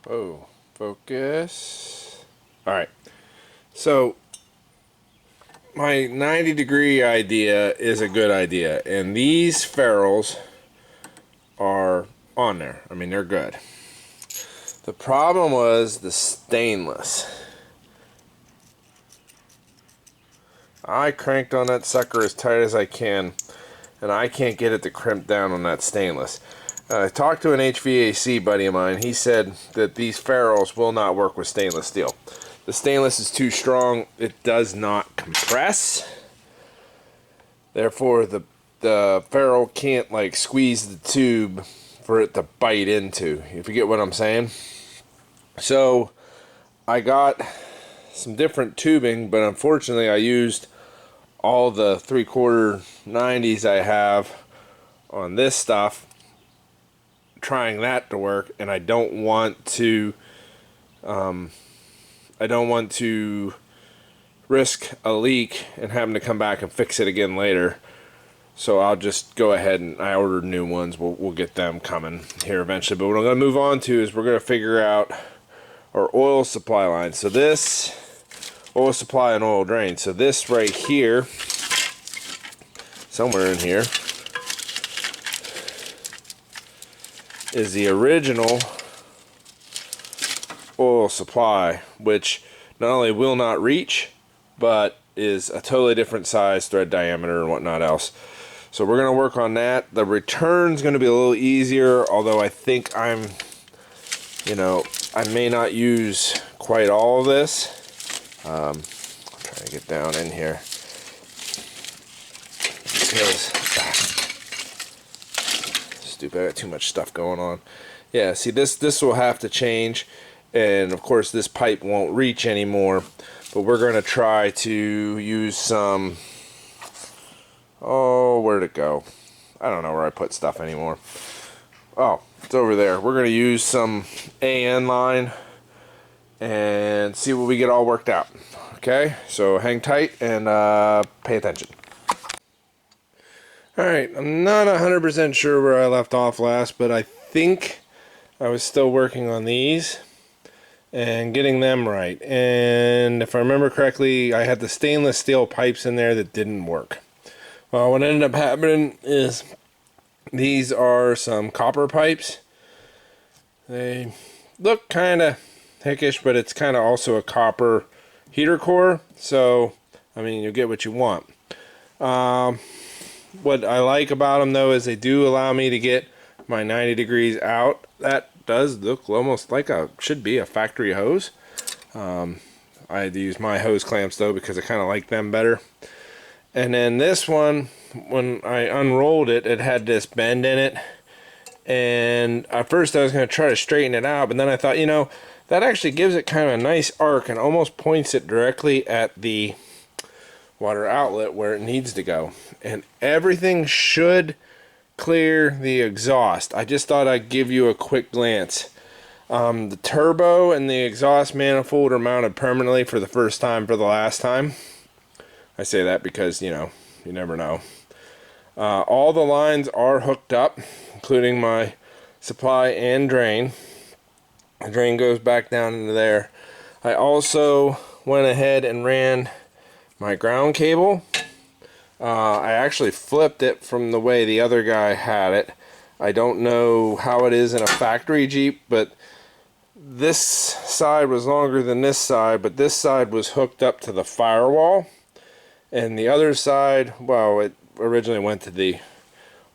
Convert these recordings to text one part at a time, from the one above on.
Oh, focus. Alright, so my 90-degree idea is a good idea, and these ferrules are on there. I mean, they're good. The problem was the stainless. I cranked on that sucker as tight as I can, and I can't get it to crimp down on that stainless. I talked to an HVAC buddy of mine. He said that these ferrules will not work with stainless steel. The stainless is too strong. It does not compress. Therefore, the ferrule can't like squeeze the tube for it to bite into, if you get what I'm saying. So I got some different tubing, but unfortunately I used all the 3/4 90s I have on this stuff, trying that to work, and I don't want to risk a leak and having to come back and fix it again later. So I'll just go ahead and I ordered new ones. We'll get them coming here eventually. But what I'm going to move on to is we're going to figure out our oil supply line. So this oil supply and oil drain. So this right here, somewhere in here, is the original oil supply, which not only will not reach, but is a totally different size, thread diameter, and whatnot else. So we're going to work on that. The return's going to be a little easier, although I think I may not use quite all of this. I'm trying to get down in here because stupid, I got too much stuff going on. Yeah, see, this will have to change, and of course this pipe won't reach anymore, but we're going to try to use some, oh, where'd it go? I don't know where I put stuff anymore. Oh, it's over there. We're going to use some AN line and see what we get all worked out. Okay, so hang tight and pay attention. Alright, I'm not 100% sure where I left off last, but I think I was still working on these and getting them right. And if I remember correctly, I had the stainless steel pipes in there that didn't work. Well, what ended up happening is these are some copper pipes. They look kind of hickish, but it's kind of also a copper heater core, so I mean, you'll get what you want. What I like about them though is they do allow me to get my 90 degrees out. That does look almost like should be a factory hose. I had to use my hose clamps though because I kind of like them better. And then this one, when I unrolled it, it had this bend in it, and at first I was going to try to straighten it out, but then I thought, that actually gives it kind of a nice arc and almost points it directly at the water outlet where it needs to go. And everything should clear the exhaust. I just thought I'd give you a quick glance. The turbo and the exhaust manifold are mounted permanently for the first time for the last time. I say that because, you never know. All the lines are hooked up, including my supply and drain. The drain goes back down into there. I also went ahead and ran my ground cable. I actually flipped it from the way the other guy had it. I don't know how it is in a factory Jeep, but this side was longer than this side, but this side was hooked up to the firewall. And the other side, well, it originally went to the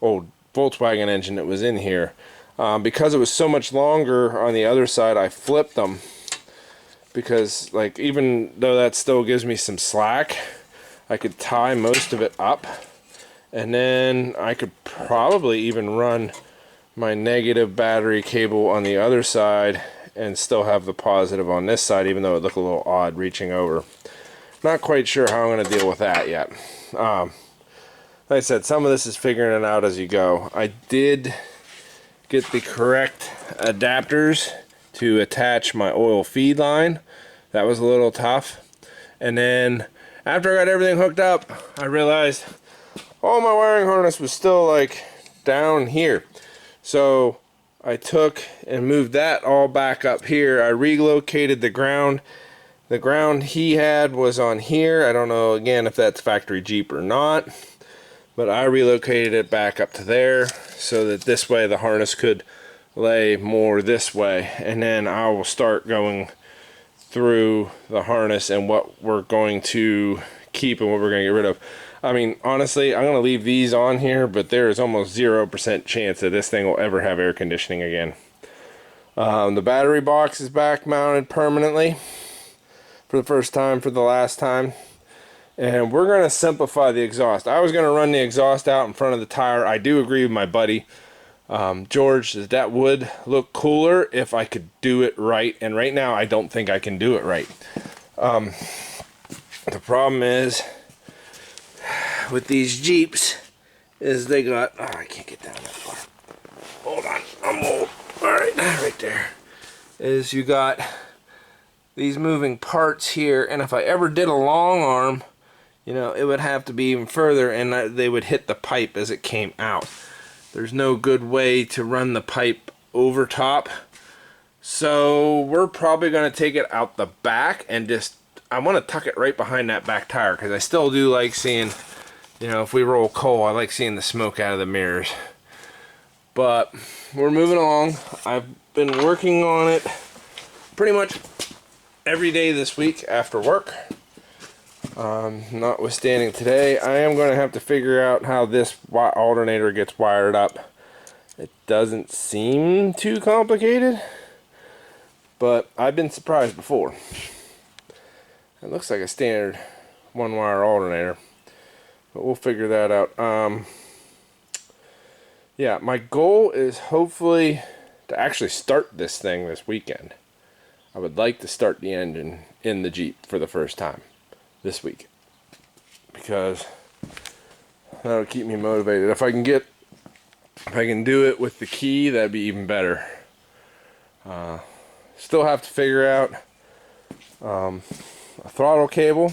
old Volkswagen engine that was in here. Because it was so much longer on the other side, I flipped them. Because, like, even though that still gives me some slack, I could tie most of it up. And then I could probably even run my negative battery cable on the other side and still have the positive on this side, even though it looked a little odd reaching over. Not quite sure how I'm going to deal with that yet. Like I said, some of this is figuring it out as you go. I did get the correct adapters to attach my oil feed line. That was a little tough. And then after I got everything hooked up, I realized all my wiring harness was still like down here. So I took and moved that all back up here. I relocated the ground. The ground he had was on here. I don't know, again, if that's factory Jeep or not, but I relocated it back up to there so that this way the harness could lay more this way. And then I will start going through the harness and what we're going to keep and what we're going to get rid of. I mean, honestly, I'm going to leave these on here, but there is almost 0% chance that this thing will ever have air conditioning again. The battery box is back mounted permanently for the first time, for the last time. And we're going to simplify the exhaust. I was going to run the exhaust out in front of the tire. I do agree with my buddy, George, that would look cooler if I could do it right. And right now, I don't think I can do it right. The problem is, with these Jeeps, is they got, oh, I can't get down that far. Hold on, I'm old. Alright, right there. Is you got these moving parts here, and if I ever did a long arm, you know, it would have to be even further, and they would hit the pipe as it came out. There's no good way to run the pipe over top. So we're probably going to take it out the back and just, I want to tuck it right behind that back tire, because I still do like seeing, you know, if we roll coal, I like seeing the smoke out of the mirrors. But we're moving along. I've been working on it pretty much every day this week after work. Notwithstanding today, I am going to have to figure out how this alternator gets wired up. It doesn't seem too complicated, but I've been surprised before. It looks like a standard one-wire alternator, but we'll figure that out. Yeah, my goal is hopefully to actually start this thing this weekend. I would like to start the engine in the Jeep for the first time this week, because that'll keep me motivated. If I can do it with the key, that'd be even better. Still have to figure out a throttle cable,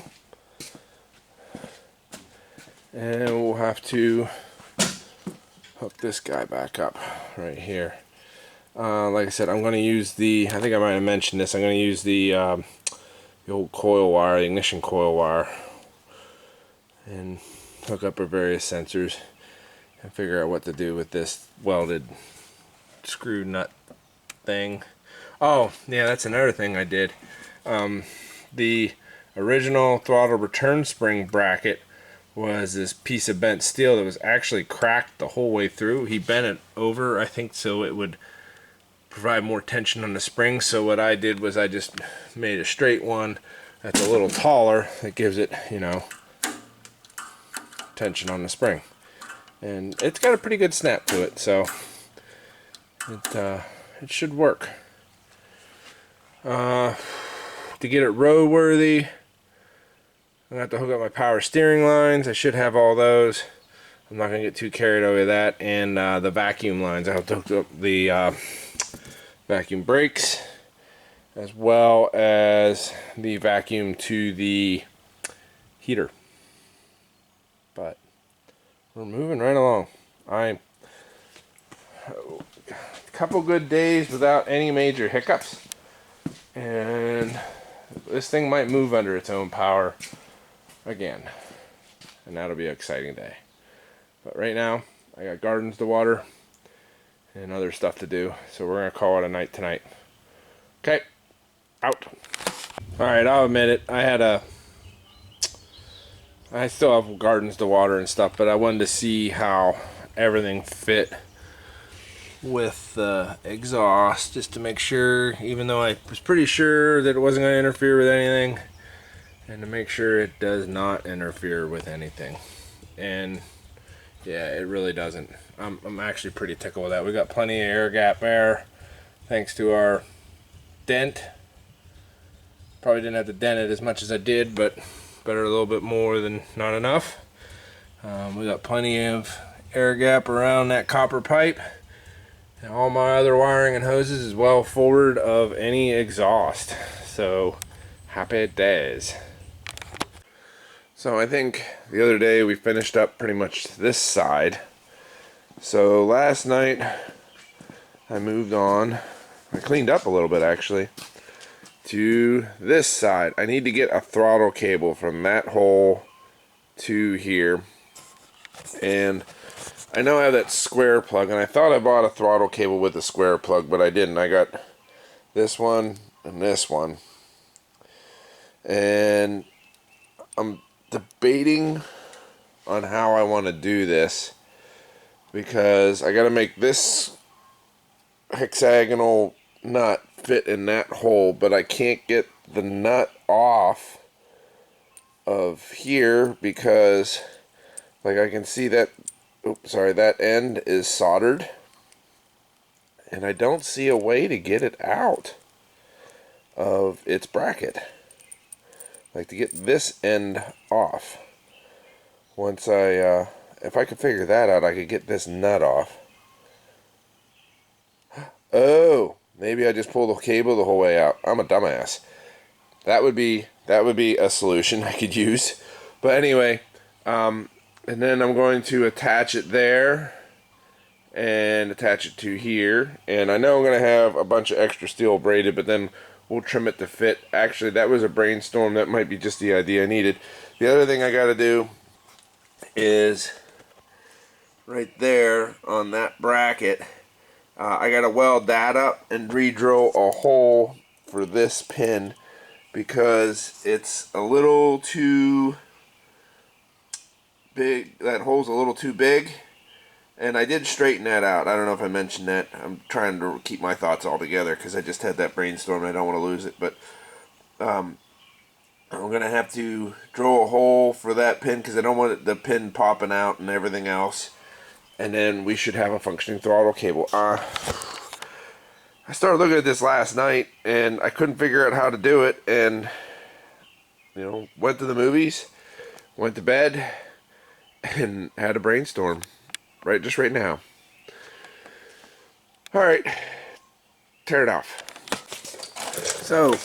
and we'll have to hook this guy back up right here. Like I said, I'm going to use the, I think I might have mentioned this, I'm going to use the old coil wire, the ignition coil wire, and hook up our various sensors and figure out what to do with this welded screw nut thing. Oh, yeah, that's another thing I did. The original throttle return spring bracket was this piece of bent steel that was actually cracked the whole way through. He bent it over, I think, so it would provide more tension on the spring. So what I did was I just made a straight one that's a little taller that gives it, you know, tension on the spring. And it's got a pretty good snap to it, so it should work. To get it roadworthy, I'm going to have to hook up my power steering lines. I should have all those. I'm not going to get too carried away with that. And the vacuum lines. I have to hook up the vacuum brakes, as well as the vacuum to the heater. But we're moving right along. A couple good days without any major hiccups, and this thing might move under its own power again, and that'll be an exciting day. But right now I got gardens to water and other stuff to do, so we're gonna call it a night tonight. Okay, out. Alright, I'll admit it, I still have gardens to water and stuff, but I wanted to see how everything fit with the exhaust, just to make sure, even though I was pretty sure that it wasn't going to interfere with anything, and to make sure it does not interfere with anything. And yeah, it really doesn't. I'm actually pretty tickled with that. We got plenty of air gap there thanks to our dent. Probably didn't have to dent it as much as I did, but better a little bit more than not enough. We got plenty of air gap around that copper pipe, and all my other wiring and hoses is well forward of any exhaust. So happy days. So I think the other day we finished up pretty much this side. So last night I moved on. I cleaned up a little bit actually to this side. I need to get a throttle cable from that hole to here, and I know I have that square plug, and I thought I bought a throttle cable with a square plug, but I didn't. I got this one and this one, and I'm debating on how I want to do this, because I got to make this hexagonal nut fit in that hole, but I can't get the nut off of here because, like, I can see that, oops, sorry, that end is soldered, and I don't see a way to get it out of its bracket, like to get this end off. Once I if I could figure that out, I could get this nut off. Oh, maybe I just pull the cable the whole way out. I'm a dumbass. That would be a solution I could use. But anyway, and then I'm going to attach it there and attach it to here. And I know I'm going to have a bunch of extra steel braided, but then we'll trim it to fit. Actually, that was a brainstorm. That might be just the idea I needed. The other thing I got to do is right there on that bracket, I got to weld that up and re-drill a hole for this pin because it's a little too big. That hole's a little too big, and I did straighten that out. I don't know if I mentioned that. I'm trying to keep my thoughts all together because I just had that brainstorm and I don't want to lose it. But I'm going to have to drill a hole for that pin because I don't want the pin popping out and everything else. And then we should have a functioning throttle cable. I started looking at this last night and I couldn't figure out how to do it, and went to the movies, went to bed, and had a brainstorm just right now. Alright, tear it off. So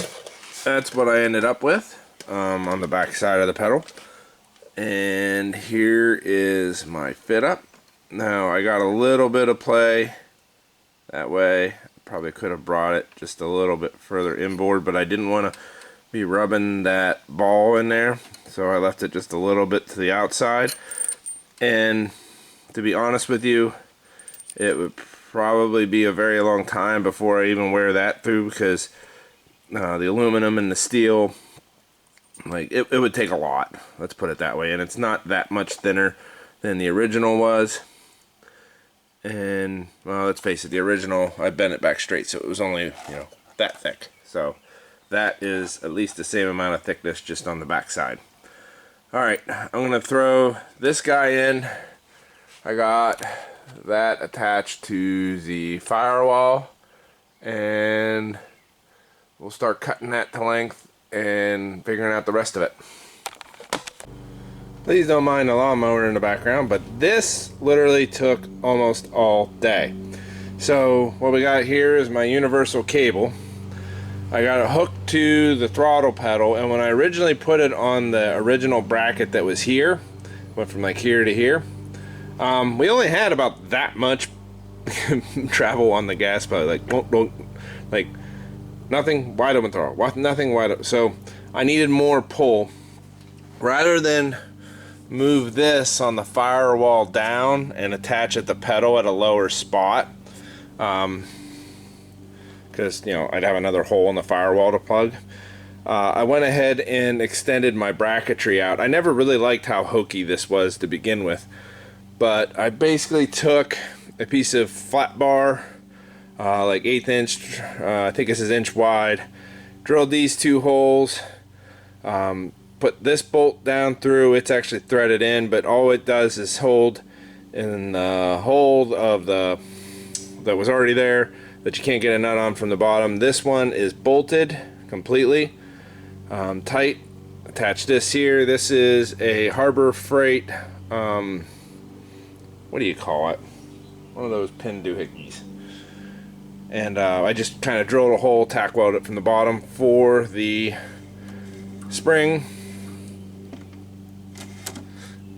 that's what I ended up with on the back side of the pedal, and here is my fit up. Now I got a little bit of play that way. Probably could have brought it just a little bit further inboard, but I didn't want to be rubbing that ball in there, so I left it just a little bit to the outside. And to be honest with you, it would probably be a very long time before I even wear that through, because the aluminum and the steel, like it would take a lot, let's put it that way, and it's not that much thinner than the original was. And well, let's face it, the original, I bent it back straight, so it was only that thick. So that is at least the same amount of thickness just on the back side. Alright, I'm going to throw this guy in. I got that attached to the firewall, and we'll start cutting that to length and figuring out the rest of it. Please don't mind the lawnmower in the background, but this literally took almost all day. So what we got here is my universal cable. I got it hooked to the throttle pedal, and when I originally put it on the original bracket that was here, went from like here to here, we only had about that much travel on the gas pedal, like nothing wide open throttle, nothing wide open. So I needed more pull. Rather than move this on the firewall down and attach at the pedal at a lower spot, because I'd have another hole in the firewall to plug, I went ahead and extended my bracketry out. I never really liked how hokey this was to begin with, but I basically took a piece of flat bar, like 1/8 inch, I think this is inch wide, drilled these two holes, put this bolt down through. It's actually threaded in, but all it does is hold in the hole of that was already there that you can't get a nut on from the bottom. This one is bolted completely tight. Attach this here. This is a Harbor Freight, what do you call it? One of those pin doohickeys. And I just kind of drilled a hole, tack welded it from the bottom for the spring.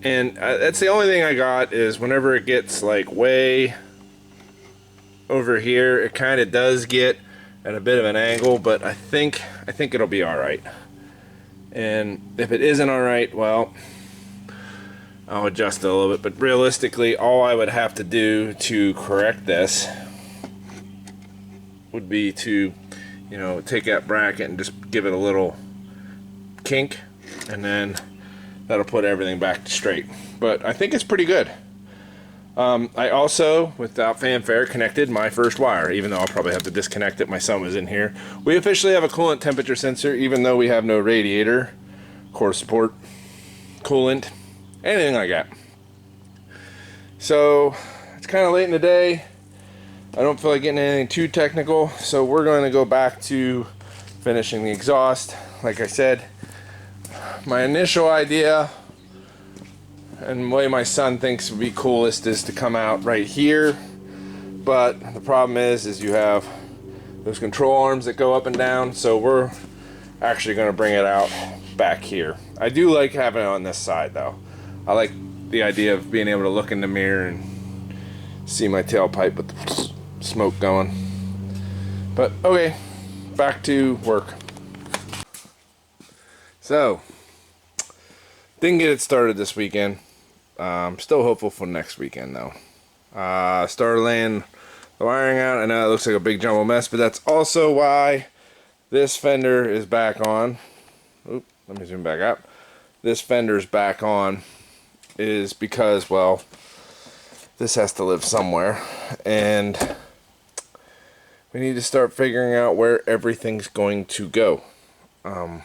And that's the only thing I got, is whenever it gets like way over here, it kind of does get at a bit of an angle, but I think it'll be all right. And if it isn't all right, well, I'll adjust it a little bit. But realistically, all I would have to do to correct this would be to, you know, take that bracket and just give it a little kink, and then that'll put everything back straight. But I think it's pretty good. I also, without fanfare, connected my first wire, even though I'll probably have to disconnect it. My son was in here. We officially have a coolant temperature sensor, even though we have no radiator, core support, coolant, anything like that. So it's kind of late in the day. I don't feel like getting anything too technical, so we're going to go back to finishing the exhaust. Like I said, my initial idea, and the way my son thinks would be coolest, is to come out right here. But the problem is you have those control arms that go up and down, so we're actually going to bring it out back here. I do like having it on this side though. I like the idea of being able to look in the mirror and see my tailpipe with the smoke going. But okay, back to work. So, didn't get it started this weekend. Still hopeful for next weekend though. Started laying the wiring out. I know it looks like a big jumble mess, but that's also why this fender is back on. Oop, let me zoom back up. This fender's back on is because, well, this has to live somewhere, and we need to start figuring out where everything's going to go. No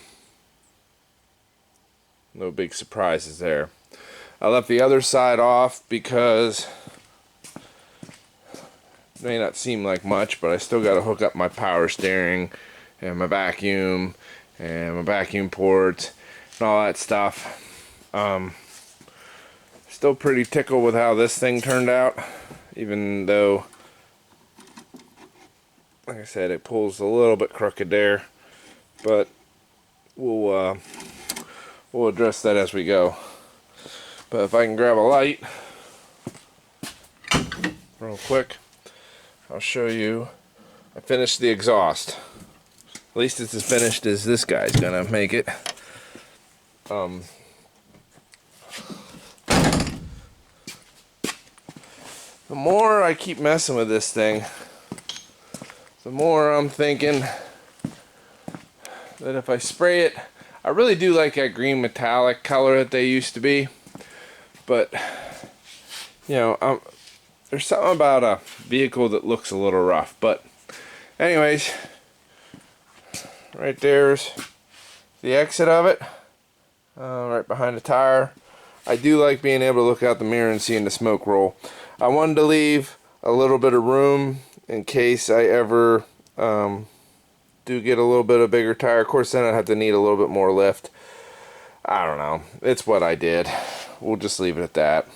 big surprises there. I left the other side off because it may not seem like much, but I still got to hook up my power steering and my vacuum ports and all that stuff. Still pretty tickled with how this thing turned out, even though, like I said, it pulls a little bit crooked there, but we'll address that as we go. But if I can grab a light real quick, I'll show you. I finished the exhaust. At least it's as finished as this guy's gonna make it. The more I keep messing with this thing, the more I'm thinking that if I spray it, I really do like that green metallic color that they used to be, but you know, there's something about a vehicle that looks a little rough. But anyways, right there's the exit of it, right behind the tire. I do like being able to look out the mirror and seeing the smoke roll. I wanted to leave a little bit of room in case I ever do get a little bit of bigger tire. Of course, then I'd have to need a little bit more lift. I don't know. It's what I did. We'll just leave it at that.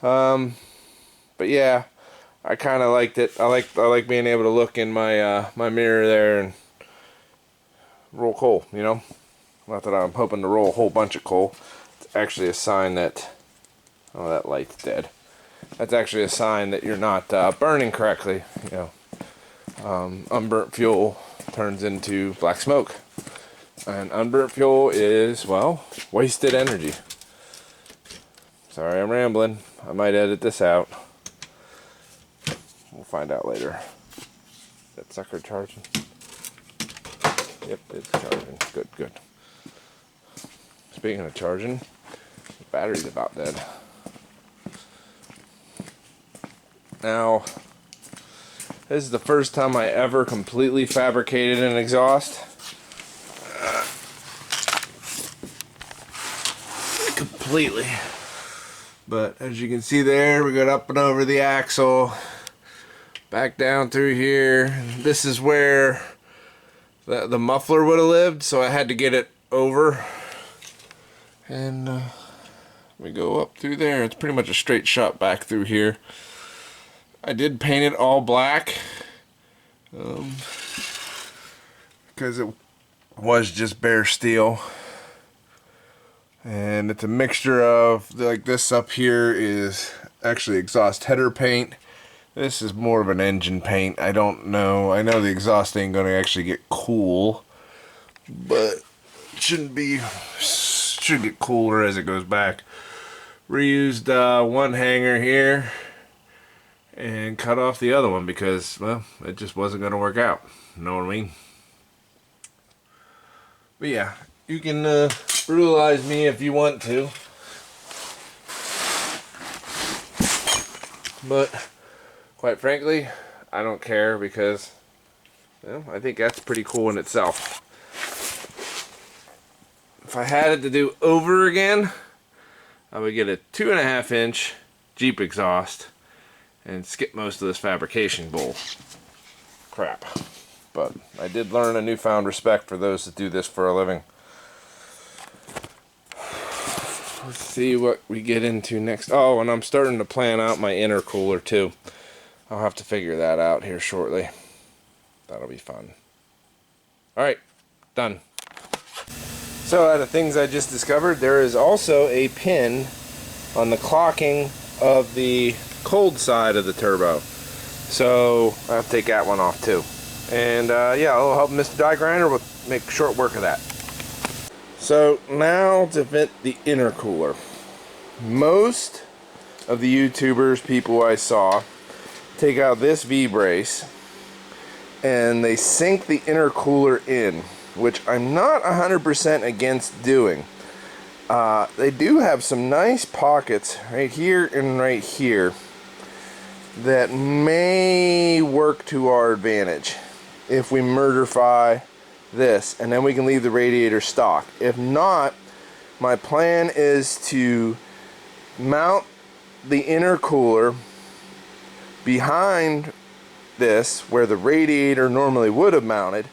But yeah, I kind of liked it. I like being able to look in my my mirror there and roll coal. You know, not that I'm hoping to roll a whole bunch of coal. It's actually a sign that, oh, that light's dead. That's actually a sign that you're not burning correctly. You know, unburnt fuel turns into black smoke, and unburnt fuel is, well, wasted energy. Sorry, I'm rambling. I might edit this out. We'll find out later. Is that sucker charging? Yep, it's charging. Good, good. Speaking of charging, the battery's about dead. Now, this is the first time I ever completely fabricated an exhaust. Completely. But as you can see there, we got up and over the axle, back down through here. This is where the muffler would have lived, so I had to get it over. And we go up through there. It's pretty much a straight shot back through here. I did paint it all black because it was just bare steel. And it's a mixture of, like, this up here is actually exhaust header paint. This is more of an engine paint. I don't know. I know the exhaust ain't going to actually get cool, but it should get cooler as it goes back. Reused one hanger here and cut off the other one because, well, it just wasn't going to work out. You know what I mean? But yeah, you can brutalize me if you want to. But quite frankly, I don't care because, well, I think that's pretty cool in itself. If I had it to do over again, I would get a 2.5 inch Jeep exhaust and skip most of this fabrication bull crap. But I did learn a newfound respect for those that do this for a living. Let's see what we get into next. Oh, and I'm starting to plan out my intercooler too. I'll have to figure that out here shortly. That'll be fun. Alright, done. So out of things I just discovered, there is also a pin on the clocking of the cold side of the turbo. So I'll have to take that one off too. And yeah, I'll help Mr. Die Grinder with make short work of that. So now to fit the intercooler. Most of the YouTubers, people I saw, take out this V-brace and they sink the intercooler in, which I'm not 100% against doing. They do have some nice pockets right here and right here that may work to our advantage if we murderify this, and then we can leave the radiator stock. If not, my plan is to mount the intercooler behind this where the radiator normally would have mounted,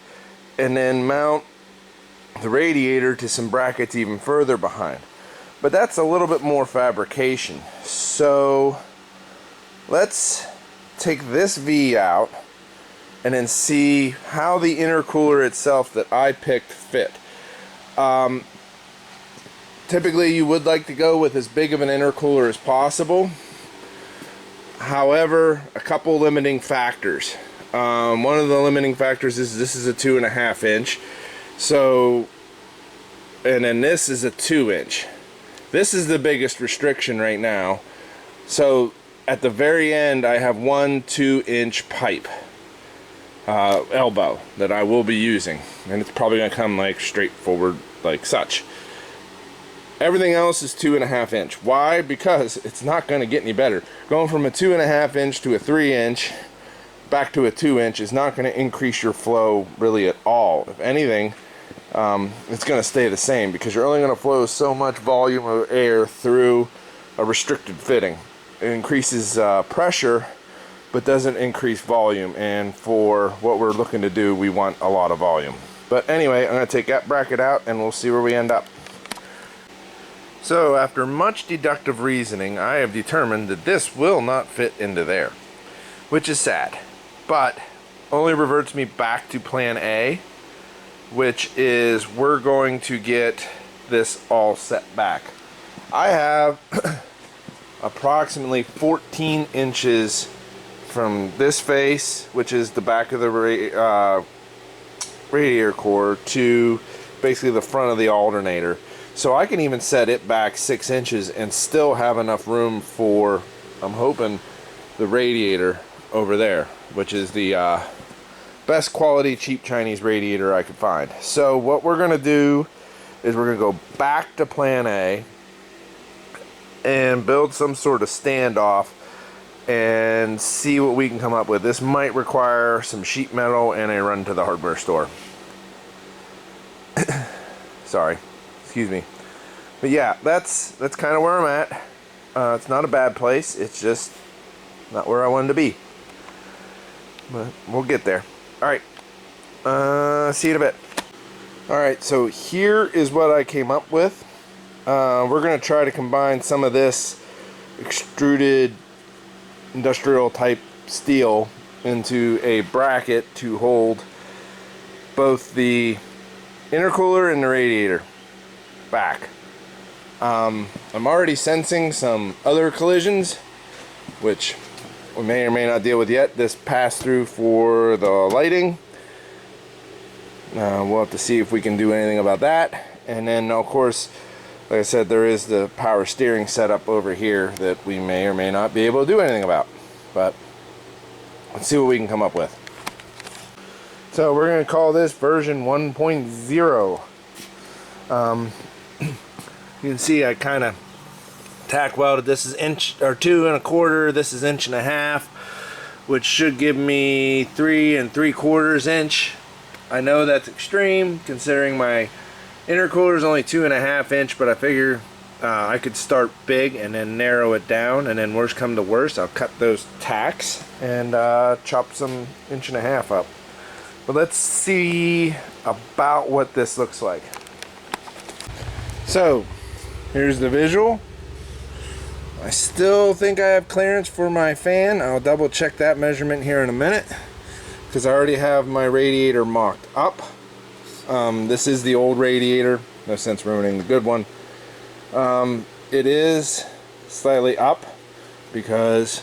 and then mount the radiator to some brackets even further behind. But that's a little bit more fabrication. So let's take this V out and then see how the intercooler itself that I picked fit. Typically you would like to go with as big of an intercooler as possible. However, a couple limiting factors. One of the limiting factors is this is a 2.5 inch. So, and then this is a 2 inch. This is the biggest restriction right now. So at the very end I have one 2-inch pipe. Elbow that I will be using, and it's probably going to come like straightforward like such. Everything else is 2.5 inch. Why? Because it's not going to get any better. Going from a 2.5 inch to a 3 inch back to a 2 inch is not going to increase your flow really at all. If anything, it's going to stay the same because you're only going to flow so much volume of air through a restricted fitting. It increases pressure but doesn't increase volume, and for what we're looking to do we want a lot of volume. But anyway, I'm going to take that bracket out and we'll see where we end up. So after much deductive reasoning, I have determined that this will not fit into there, which is sad, but only reverts me back to plan A, which is we're going to get this all set back. I have approximately 14 inches from this face, which is the back of the radiator core, to basically the front of the alternator. So I can even set it back 6 inches and still have enough room for, I'm hoping, the radiator over there, which is the best quality cheap Chinese radiator I could find. So what we're going to do is we're going to go back to plan A and build some sort of standoff and see what we can come up with. This might require some sheet metal and a run to the hardware store. Sorry, excuse me. But yeah, that's kind of where I'm at. It's not a bad place, it's just not where I wanted to be. But we'll get there. Alright, see you in a bit. Alright, so here is what I came up with. We're going to try to combine some of this extruded industrial type steel into a bracket to hold both the intercooler and the radiator back. I'm already sensing some other collisions, which we may or may not deal with yet. This pass-through for the lighting. We'll have to see if we can do anything about that. And then, of course, like I said, there is the power steering setup over here that we may or may not be able to do anything about. But let's see what we can come up with. So we're going to call this version 1.0. You can see I kind of tack welded. This is 2 1/4. This is 1.5 inches, which should give me 3 3/4 inch. I know that's extreme considering my intercooler is only 2.5 inch, but I figure I could start big and then narrow it down, and then worst come to worst, I'll cut those tacks and chop some 1.5 inches up. But let's see about what this looks like. So here's the visual. I still think I have clearance for my fan. I'll double check that measurement here in a minute, because I already have my radiator mocked up. This is the old radiator, no sense ruining the good one. It is slightly up because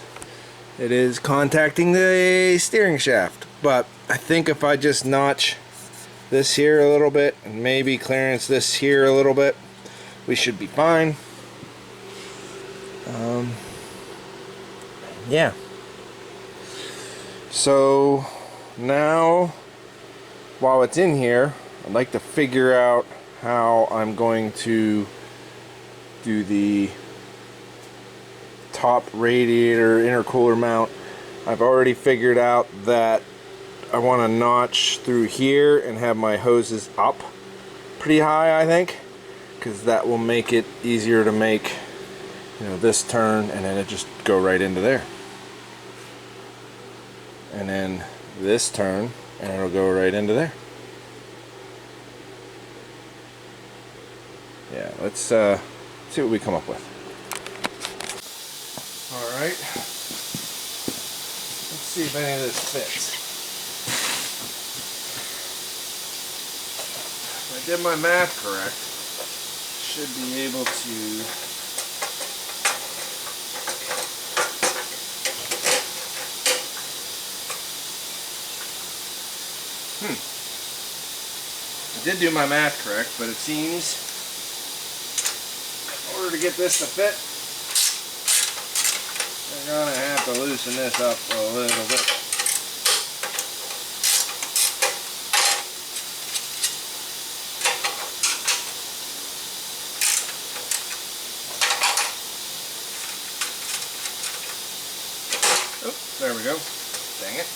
it is contacting the steering shaft, but I think if I just notch this here a little bit and maybe clearance this here a little bit, we should be fine. Yeah. So now, while it's in here, I'd like to figure out how I'm going to do the top radiator intercooler mount. I've already figured out that I want to notch through here and have my hoses up pretty high, I think, because that will make it easier to make, you know, this turn and then it just go right into there. And then this turn and it'll go right into there. Yeah, let's see what we come up with. Alright, let's see if any of this fits. If I did my math correct, should be able to I did do my math correct, but it seems in order to get this to fit, we're going to have to loosen this up a little bit. Oh, there we go. Dang it.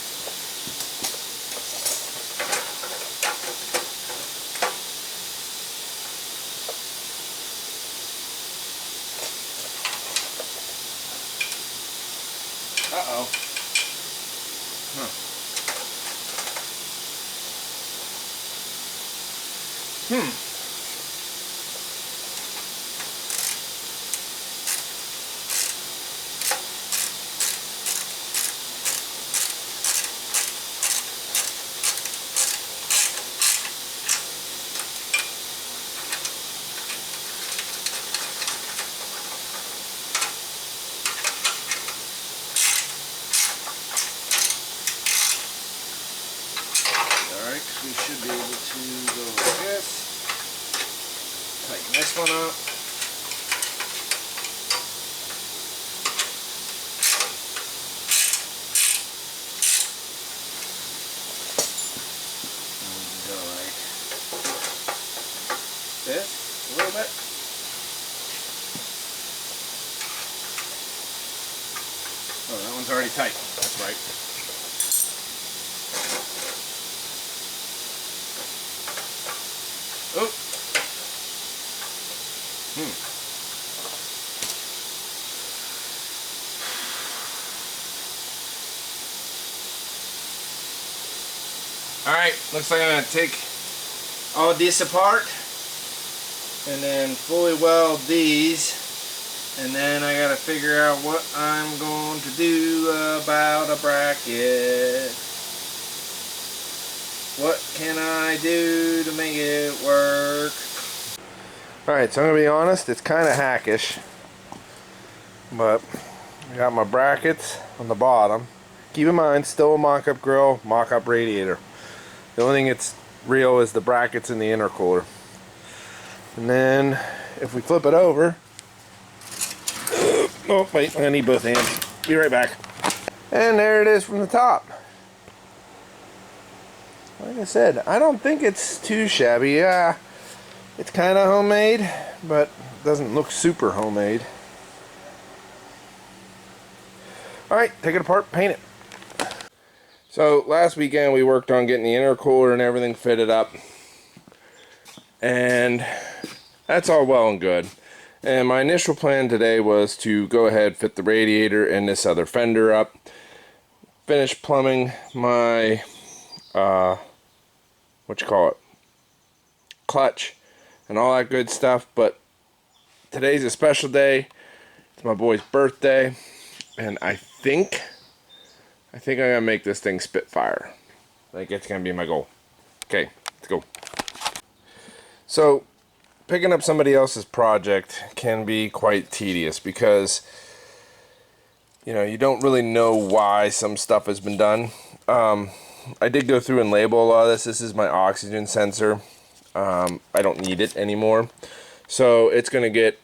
Uh-oh. Huh. We should be able to go like this, tighten this one up, and go like this a little bit. Oh, that one's already tight, that's right. Oh. Alright, looks like I'm going to take all this apart and then fully weld these, and then I got to figure out what I'm going to do about a bracket. What can I do to make it work? Alright, so I'm going to be honest, it's kind of hackish, but I got my brackets on the bottom. Keep in mind, still a mock-up grill, mock-up radiator. The only thing that's real is the brackets in the intercooler. And then if we flip it over, oh wait, I need both hands. Be right back. And there it is from the top. Like I said, I don't think it's too shabby. Yeah, it's kind of homemade, but doesn't look super homemade. Alright, take it apart, paint it. So last weekend we worked on getting the intercooler and everything fitted up. And that's all well and good. And my initial plan today was to go ahead, fit the radiator and this other fender up. Finish plumbing my, clutch and all that good stuff. But today's a special day. It's my boy's birthday. And I think I'm gonna make this thing spitfire. Like, it's gonna be my goal. Okay, let's go. So, picking up somebody else's project can be quite tedious because, you know, you don't really know why some stuff has been done. I did go through and label a lot of this. This is my oxygen sensor. I don't need it anymore. So, it's gonna get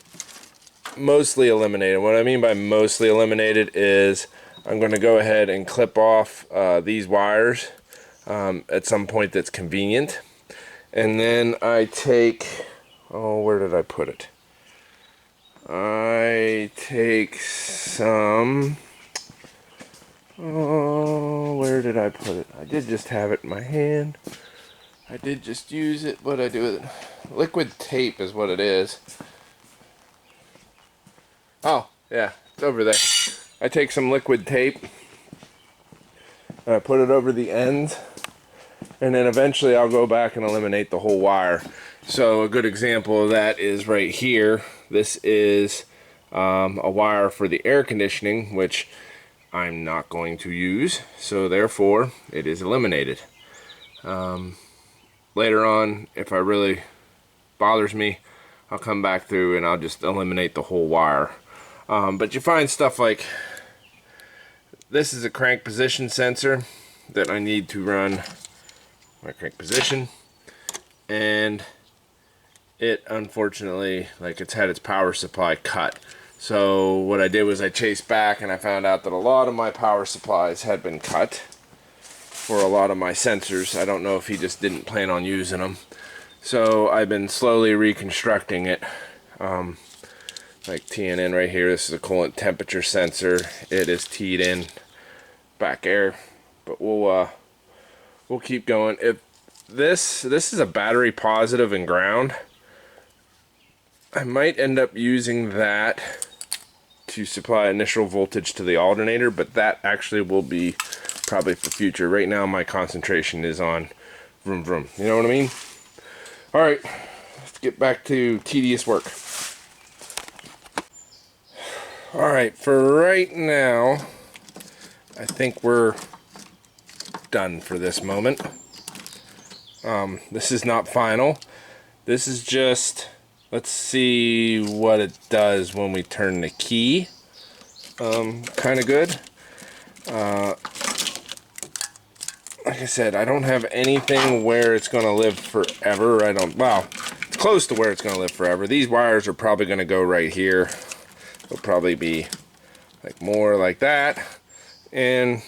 mostly eliminated. What I mean by mostly eliminated is I'm going to go ahead and clip off these wires at some point that's convenient. And then I take, oh, where did I put it? I take some, oh, where did I put it? I did just have it in my hand. I did just use it. What did I do with it? Liquid tape is what it is. Oh, yeah, it's over there. I take some liquid tape and I put it over the ends, and then eventually I'll go back and eliminate the whole wire. So a good example of that is right here. This is a wire for the air conditioning, which I'm not going to use, so therefore it is eliminated. Later on, if it really bothers me, I'll come back through and I'll just eliminate the whole wire. But you find stuff like this is a crank position sensor that I need to run my crank position, and it unfortunately, like, it's had its power supply cut. So what I did was I chased back and I found out that a lot of my power supplies had been cut for a lot of my sensors. I don't know if he just didn't plan on using them. So I've been slowly reconstructing it. Like teeing in right here, this is a coolant temperature sensor. It is teed in back air, but we'll keep going. If this is a battery positive and ground, I might end up using that to supply initial voltage to the alternator, but that actually will be probably for future. Right now my concentration is on vroom vroom, you know what I mean? Alright, let's get back to tedious work. Alright, for right now, I think we're done for this moment. This is not final. This is just, let's see what it does when we turn the key. Kind of good. Like I said, I don't have anything where it's going to live forever. Well, it's close to where it's going to live forever. These wires are probably going to go right here. It'll probably be like more like that, and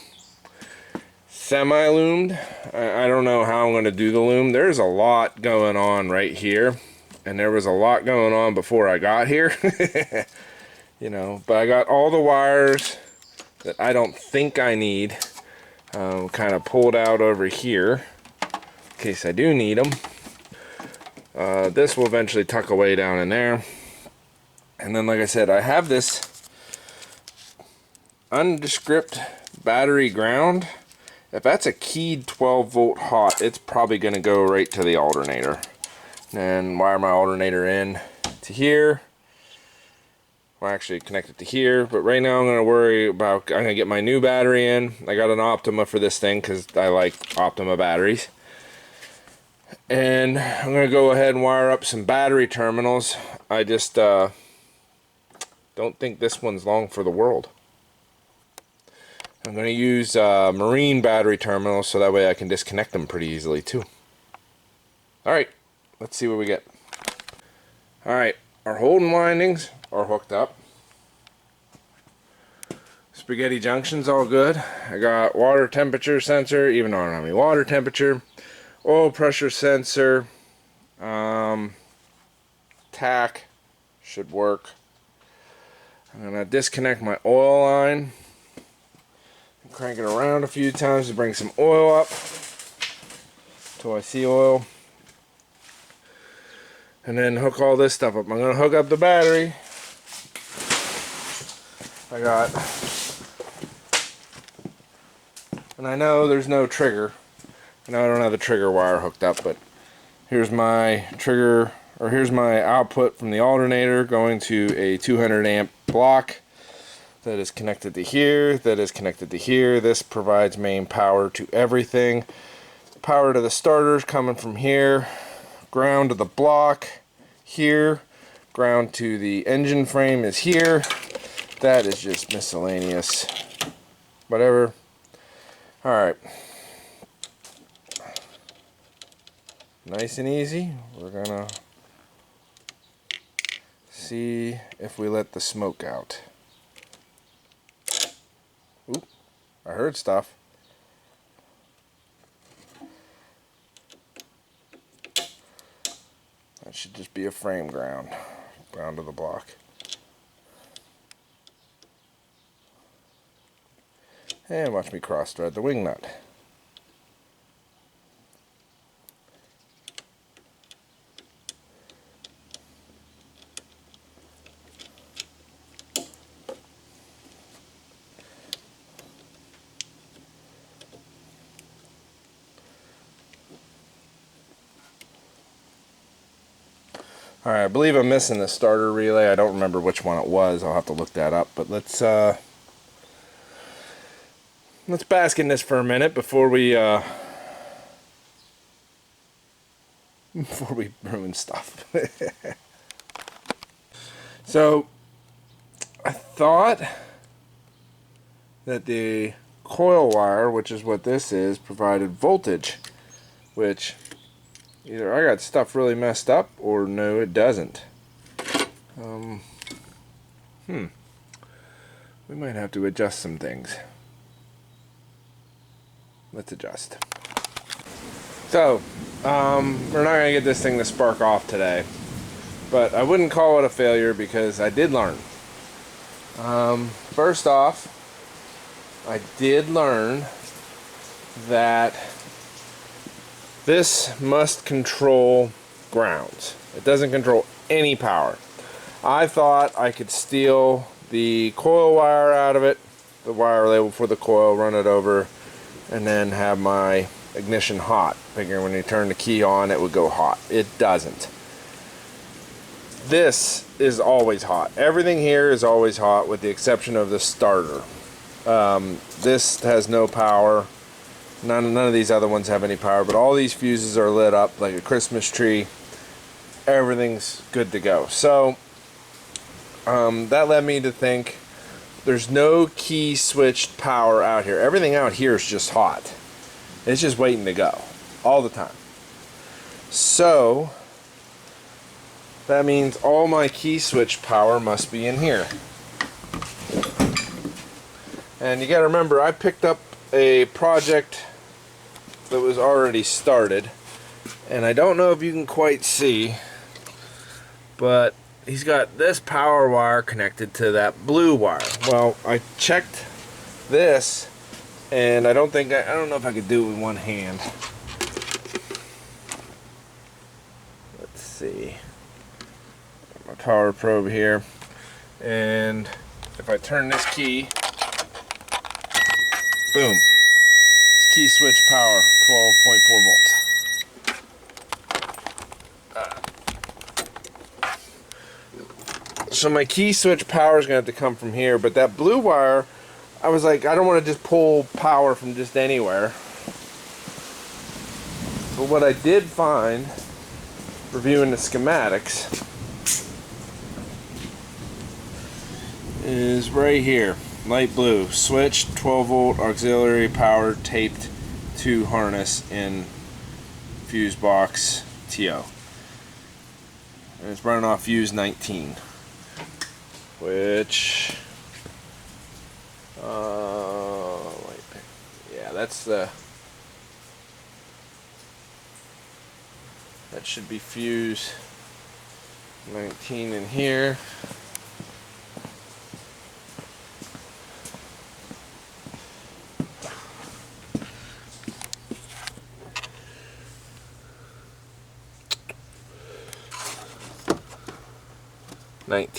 semi-loomed. I don't know how I'm going to do the loom. There's a lot going on right here, and there was a lot going on before I got here. You know, but I got all the wires that I don't think I need kind of pulled out over here in case I do need them. This will eventually tuck away down in there. And then, like I said, I have this undescript battery ground. If that's a keyed 12 volt hot, it's probably going to go right to the alternator. And wire my alternator in to here. Well, actually connect it to here, but right now I'm going to worry about, I'm going to get my new battery in. I got an Optima for this thing because I like Optima batteries. And I'm going to go ahead and wire up some battery terminals. I just don't think this one's long for the world. I'm going to use marine battery terminals so that way I can disconnect them pretty easily too. Alright, let's see what we get. Alright, our Holden windings are hooked up. Spaghetti junction's all good. I got water temperature sensor, even though I don't have any water temperature. Oil pressure sensor. Tack should work. I'm going to disconnect my oil line. Crank it around a few times to bring some oil up until I see oil. And then hook all this stuff up. I'm going to hook up the battery. And I know there's no trigger. I know I don't have the trigger wire hooked up, but here's my trigger, or here's my output from the alternator going to a 200 amp block that is connected to here, that is connected to here. This provides main power to everything. Power to the starters coming from here, ground to the block here, ground to the engine frame is here. That is just miscellaneous, whatever. Alright, nice and easy. We're gonna see if we let the smoke out. Oop, I heard stuff. That should just be a frame ground to the block. And watch me cross thread the wing nut. Alright, I believe I'm missing the starter relay. I don't remember which one it was. I'll have to look that up. But let's bask in this for a minute before we ruin stuff. So I thought that the coil wire, which is what this is, provided voltage, which either I got stuff really messed up or no, it doesn't. We might have to adjust some things. Let's adjust. So, we're not going to get this thing to spark off today, but I wouldn't call it a failure because I did learn. First off, I did learn that this must control grounds. It doesn't control any power. I thought I could steal the coil wire out of it, the wire label for the coil, run it over, and then have my ignition hot. Figuring when you turn the key on it would go hot. It doesn't. This is always hot. Everything here is always hot with the exception of the starter. This has no power. None of these other ones have any power, but all these fuses are lit up like a Christmas tree. Everything's good to go. So that led me to think there's no key switched power out here. Everything out here is just hot. It's just waiting to go all the time. So that means all my key switch power must be in here. And you got to remember, I picked up a project that was already started, and I don't know if you can quite see, but he's got this power wire connected to that blue wire. Well, I checked this, and I don't know if I could do it with one hand. Let's see. Got my power probe here, and if I turn this key, boom. It's key switch power, 12.4 volts. So my key switch power is going to have to come from here, but that blue wire, I was like, I don't want to just pull power from just anywhere. But what I did find, reviewing the schematics, is right here. light blue, switch, 12 volt auxiliary power taped to harness in fuse box TO. And it's running off fuse 19, which yeah, that's the, that should be fuse 19 in here.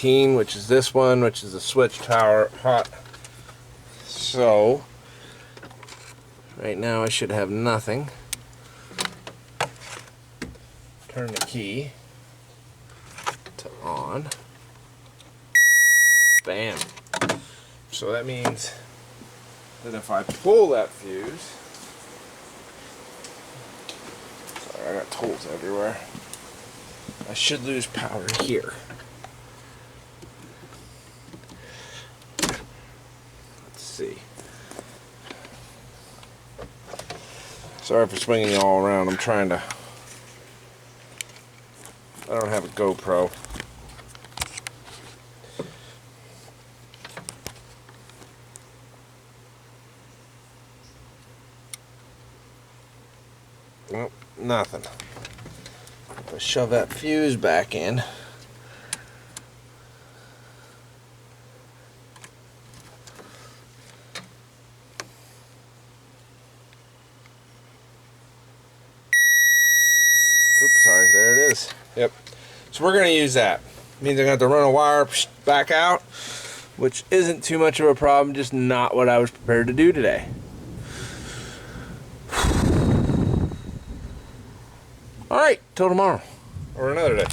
Which is this one, which is the switch power hot. So right now I should have nothing. Turn the key to on. Bam. So that means that if I pull that fuse, sorry, I got tools everywhere, I should lose power here. See. Sorry for swinging you all around. I'm trying to. I don't have a GoPro. Nope, nothing. If I shove that fuse back in. Oops, sorry, there it is. Yep. So we're going to use that. Means I'm going to have to run a wire back out, which isn't too much of a problem, just not what I was prepared to do today. Alright, till tomorrow. Or another day.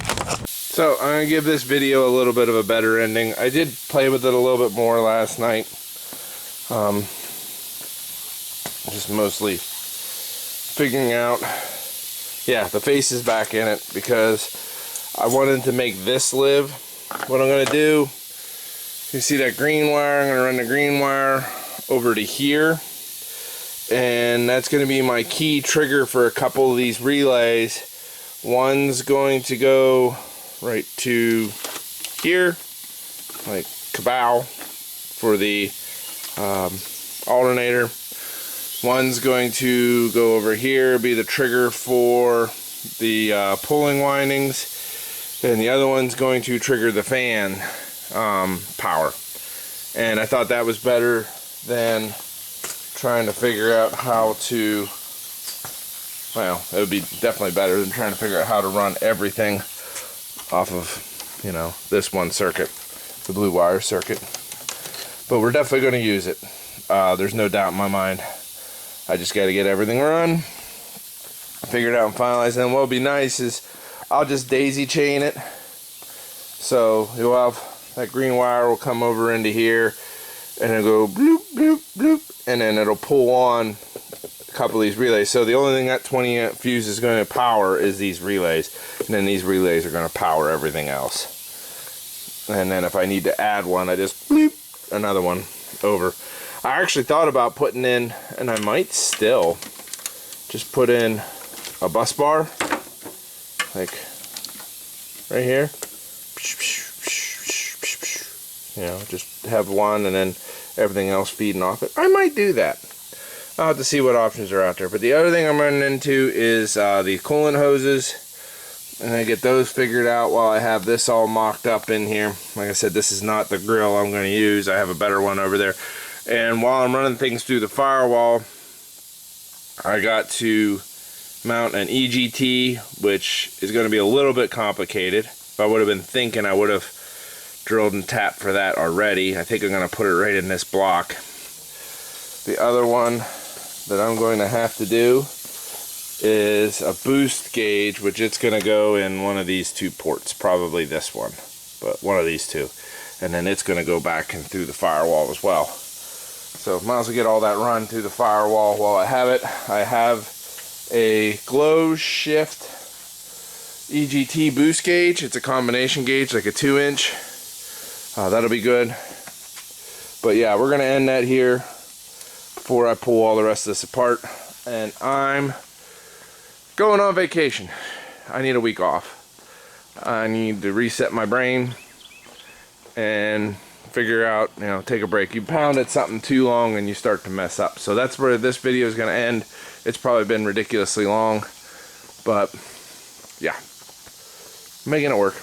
So, I'm going to give this video a little bit of a better ending. I did play with it a little bit more last night. Just mostly figuring out, yeah, the face is back in it because I wanted to make this live. What I'm going to do, you see that green wire, I'm going to run the green wire over to here. And that's going to be my key trigger for a couple of these relays. One's going to go right to here, like kabow, for the alternator. One's going to go over here, be the trigger for the pulling windings, and the other one's going to trigger the fan power. And I thought that was better than trying to figure out how to, well, it would be definitely better than trying to figure out how to run everything off of, you know, this one circuit, the blue wire circuit. But we're definitely going to use it. There's no doubt in my mind. I just got to get everything run, figure it out and finalize. And what'll be nice is I'll just daisy chain it. So you'll have that green wire will come over into here and it'll go bloop, bloop, bloop, and then it'll pull on a couple of these relays. So the only thing that 20 amp fuse is going to power is these relays, and then these relays are going to power everything else. And then if I need to add one, I just bloop another one over. I actually thought about putting in, and I might still just put in a bus bar, like right here. You know, just have one and then everything else feeding off it. I might do that. I'll have to see what options are out there. But the other thing I'm running into is the coolant hoses. And I get those figured out while I have this all mocked up in here. Like I said, this is not the grill I'm going to use. I have a better one over there. And while I'm running things through the firewall, I got to mount an EGT, which is going to be a little bit complicated. If I would have been thinking, I would have drilled and tapped for that already. I think I'm going to put it right in this block. The other one that I'm going to have to do is a boost gauge, which it's going to go in one of these two ports, probably this one, but one of these two. And then it's going to go back and through the firewall as well. So might as well get all that run through the firewall while I have it. I have a glow shift EGT boost gauge. It's a combination gauge, like a 2-inch. That'll be good. But yeah, we're gonna end that here before I pull all the rest of this apart. And I'm going on vacation. I need a week off. I need to reset my brain and figure out, you know, take a break. You pound at something too long and you start to mess up. So that's where this video is going to end. It's probably been ridiculously long, but yeah, making it work.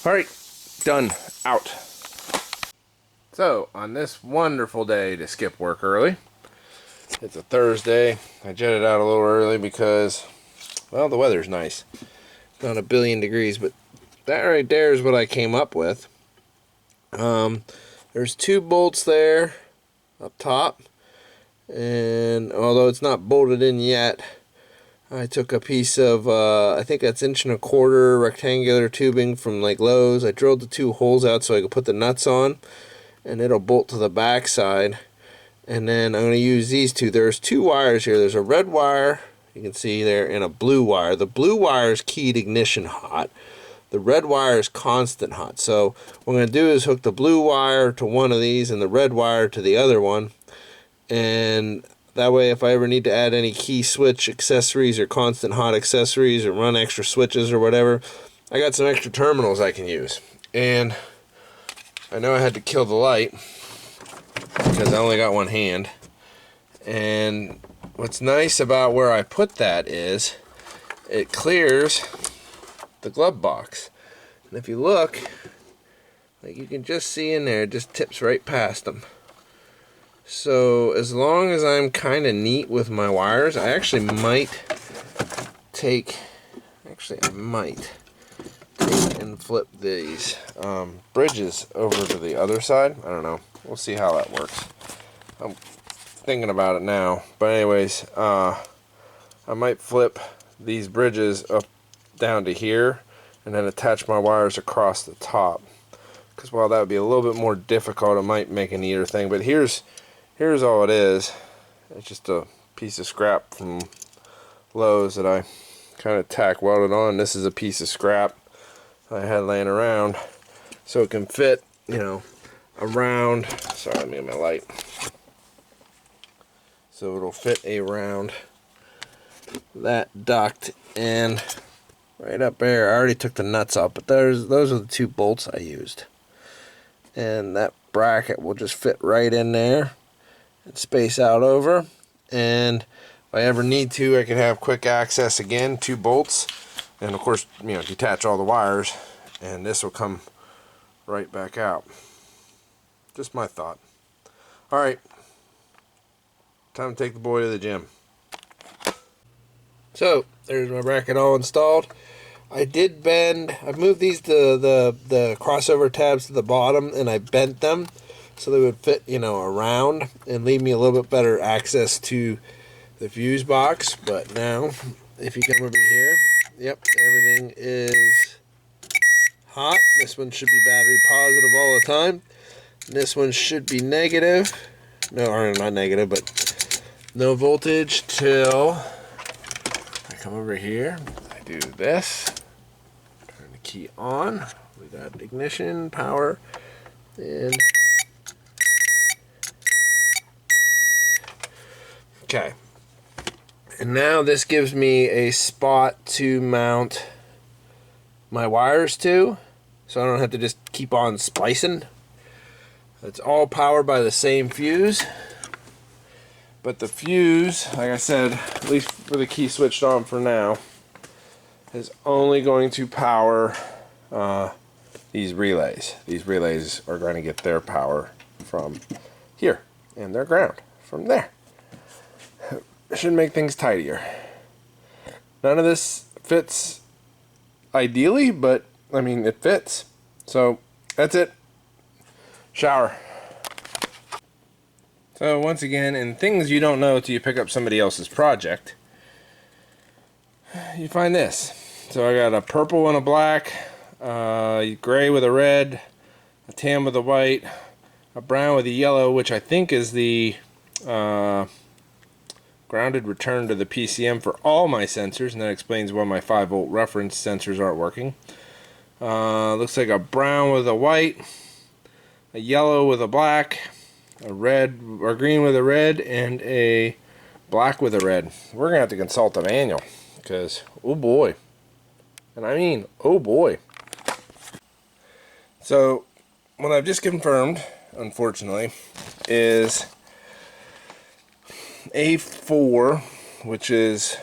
All right, done, out. So on this wonderful day to skip work early, it's a Thursday. I jetted out a little early because, well, the weather's nice. Not a billion degrees, but that right there is what I came up with. There's 2 bolts there up top, and although it's not bolted in yet, I took a piece of I think that's 1.25" rectangular tubing from like Lowe's. I drilled the 2 holes out so I could put the nuts on, and it'll bolt to the back side. And then I'm going to use these 2. There's 2 wires here. There's a red wire, you can see there, and a blue wire. The blue wire is keyed ignition hot. The red wire is constant hot. So what I'm going to do is hook the blue wire to one of these and the red wire to the other one. And that way, if I ever need to add any key switch accessories or constant hot accessories or run extra switches or whatever, I got some extra terminals I can use. And I know I had to kill the light because I only got one hand. And what's nice about where I put that is it clears the glove box. And if you look, like you can just see in there, it just tips right past them. So as long as I'm kind of neat with my wires, I actually might take and flip these bridges over to the other side. I don't know. We'll see how that works. I'm thinking about it now. But anyways, I might flip these bridges up down to here and then attach my wires across the top. Because while that would be a little bit more difficult, it might make a neater thing. But here's all it is. It's just a piece of scrap from Lowe's that I kind of tack welded on. This is a piece of scrap I had laying around so it can fit, you know, around. Sorry, let me get my light. So it'll fit around that duct and right up there. I already took the nuts off, but those are the 2 bolts I used. And that bracket will just fit right in there and space out over. And if I ever need to, I can have quick access again, 2 bolts. And of course, you know, detach all the wires and this will come right back out. Just my thought. Alright, time to take the boy to the gym. So, there's my bracket all installed. I did bend, I've moved these to the crossover tabs to the bottom, and I bent them so they would fit, you know, around and leave me a little bit better access to the fuse box. But now, if you come over here, yep, everything is hot. This one should be battery positive all the time. This one should be negative. No, or not negative, but no voltage till I come over here. I do this. Turn the key on. We got ignition, power, and okay. And now this gives me a spot to mount my wires to, so I don't have to just keep on splicing. It's all powered by the same fuse, but the fuse, like I said, at least for the key switched on for now, is only going to power these relays. These relays are going to get their power from here, and their ground from there. It should make things tidier. None of this fits ideally, but I mean, it fits. So that's it. Shower. So once again, in things you don't know till you pick up somebody else's project, you find this. So I got a purple and a black, gray with a red, a tan with a white, a brown with a yellow, which I think is the grounded return to the PCM for all my sensors, and that explains why my 5-volt reference sensors aren't working. Looks like a brown with a white, a yellow with a black, a red or green with a red, and a black with a red. We're gonna have to consult the manual because oh boy, and I mean oh boy. So what I've just confirmed, unfortunately, is A4, which is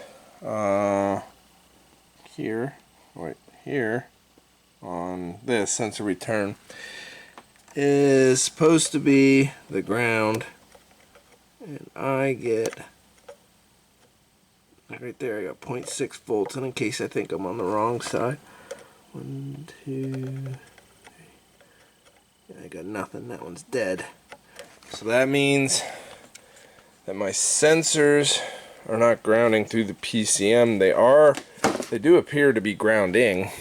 here, right here on this sensor return, is supposed to be the ground, and I get right there. I got 0.6 volts, and in case I think I'm on the wrong side, 1, 2, 3. I got nothing. That one's dead. So that means that my sensors are not grounding through the PCM. They do appear to be grounding,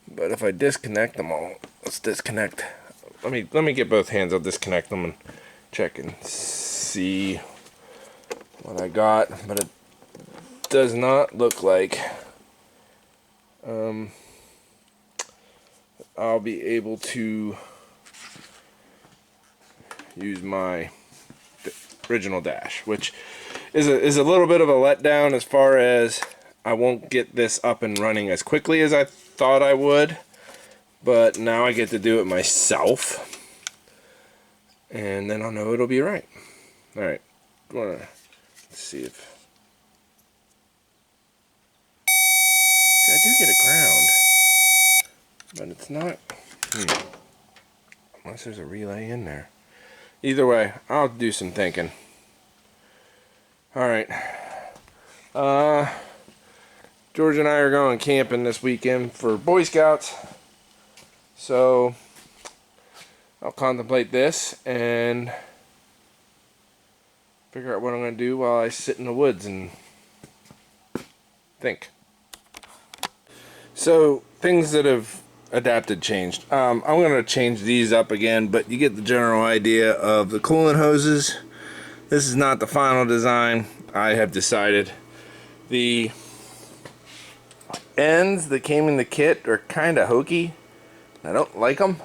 but if I disconnect them all, let's disconnect. Let me get both hands. I'll disconnect them and check and see what I got. But it does not look like I'll be able to use my original dash, which is a little bit of a letdown as far as I won't get this up and running as quickly as I thought I would, but now I get to do it myself, and then I'll know it'll be right. All right, let's see if I do get a ground, but it's not. Unless there's a relay in there. Either way, I'll do some thinking. All right. George and I are going camping this weekend for Boy Scouts, so I'll contemplate this and figure out what I'm going to do while I sit in the woods and think. So things that have adapted changed. I'm going to change these up again, but you get the general idea of the coolant hoses. This is not the final design. I have decided the ends that came in the kit are kind of hokey. I don't like them.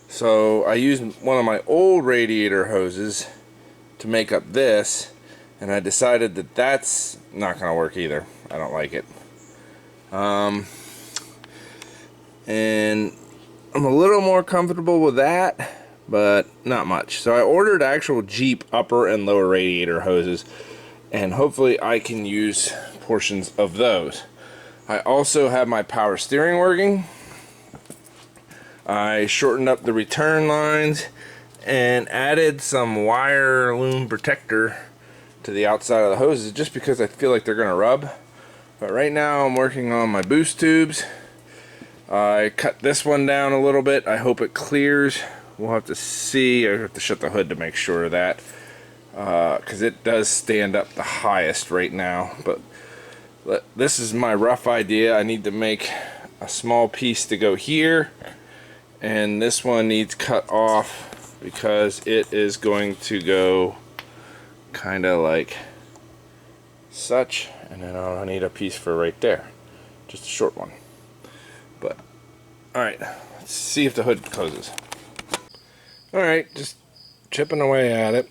So I used one of my old radiator hoses to make up this, and I decided that that's not going to work either. I don't like it. And I'm a little more comfortable with that, but not much. So I ordered actual Jeep upper and lower radiator hoses, and hopefully I can use portions of those. I also have my power steering working. I shortened up the return lines and added some wire loom protector to the outside of the hoses just because I feel like they're going to rub. But right now I'm working on my boost tubes. I cut this one down a little bit. I hope it clears. We'll have to see. I have to shut the hood to make sure of that, because it does stand up the highest right now. But this is my rough idea. I need to make a small piece to go here, and this one needs cut off because it is going to go kind of like such, and then I'll need a piece for right there, just a short one. But alright, let's see if the hood closes. Alright, just chipping away at it.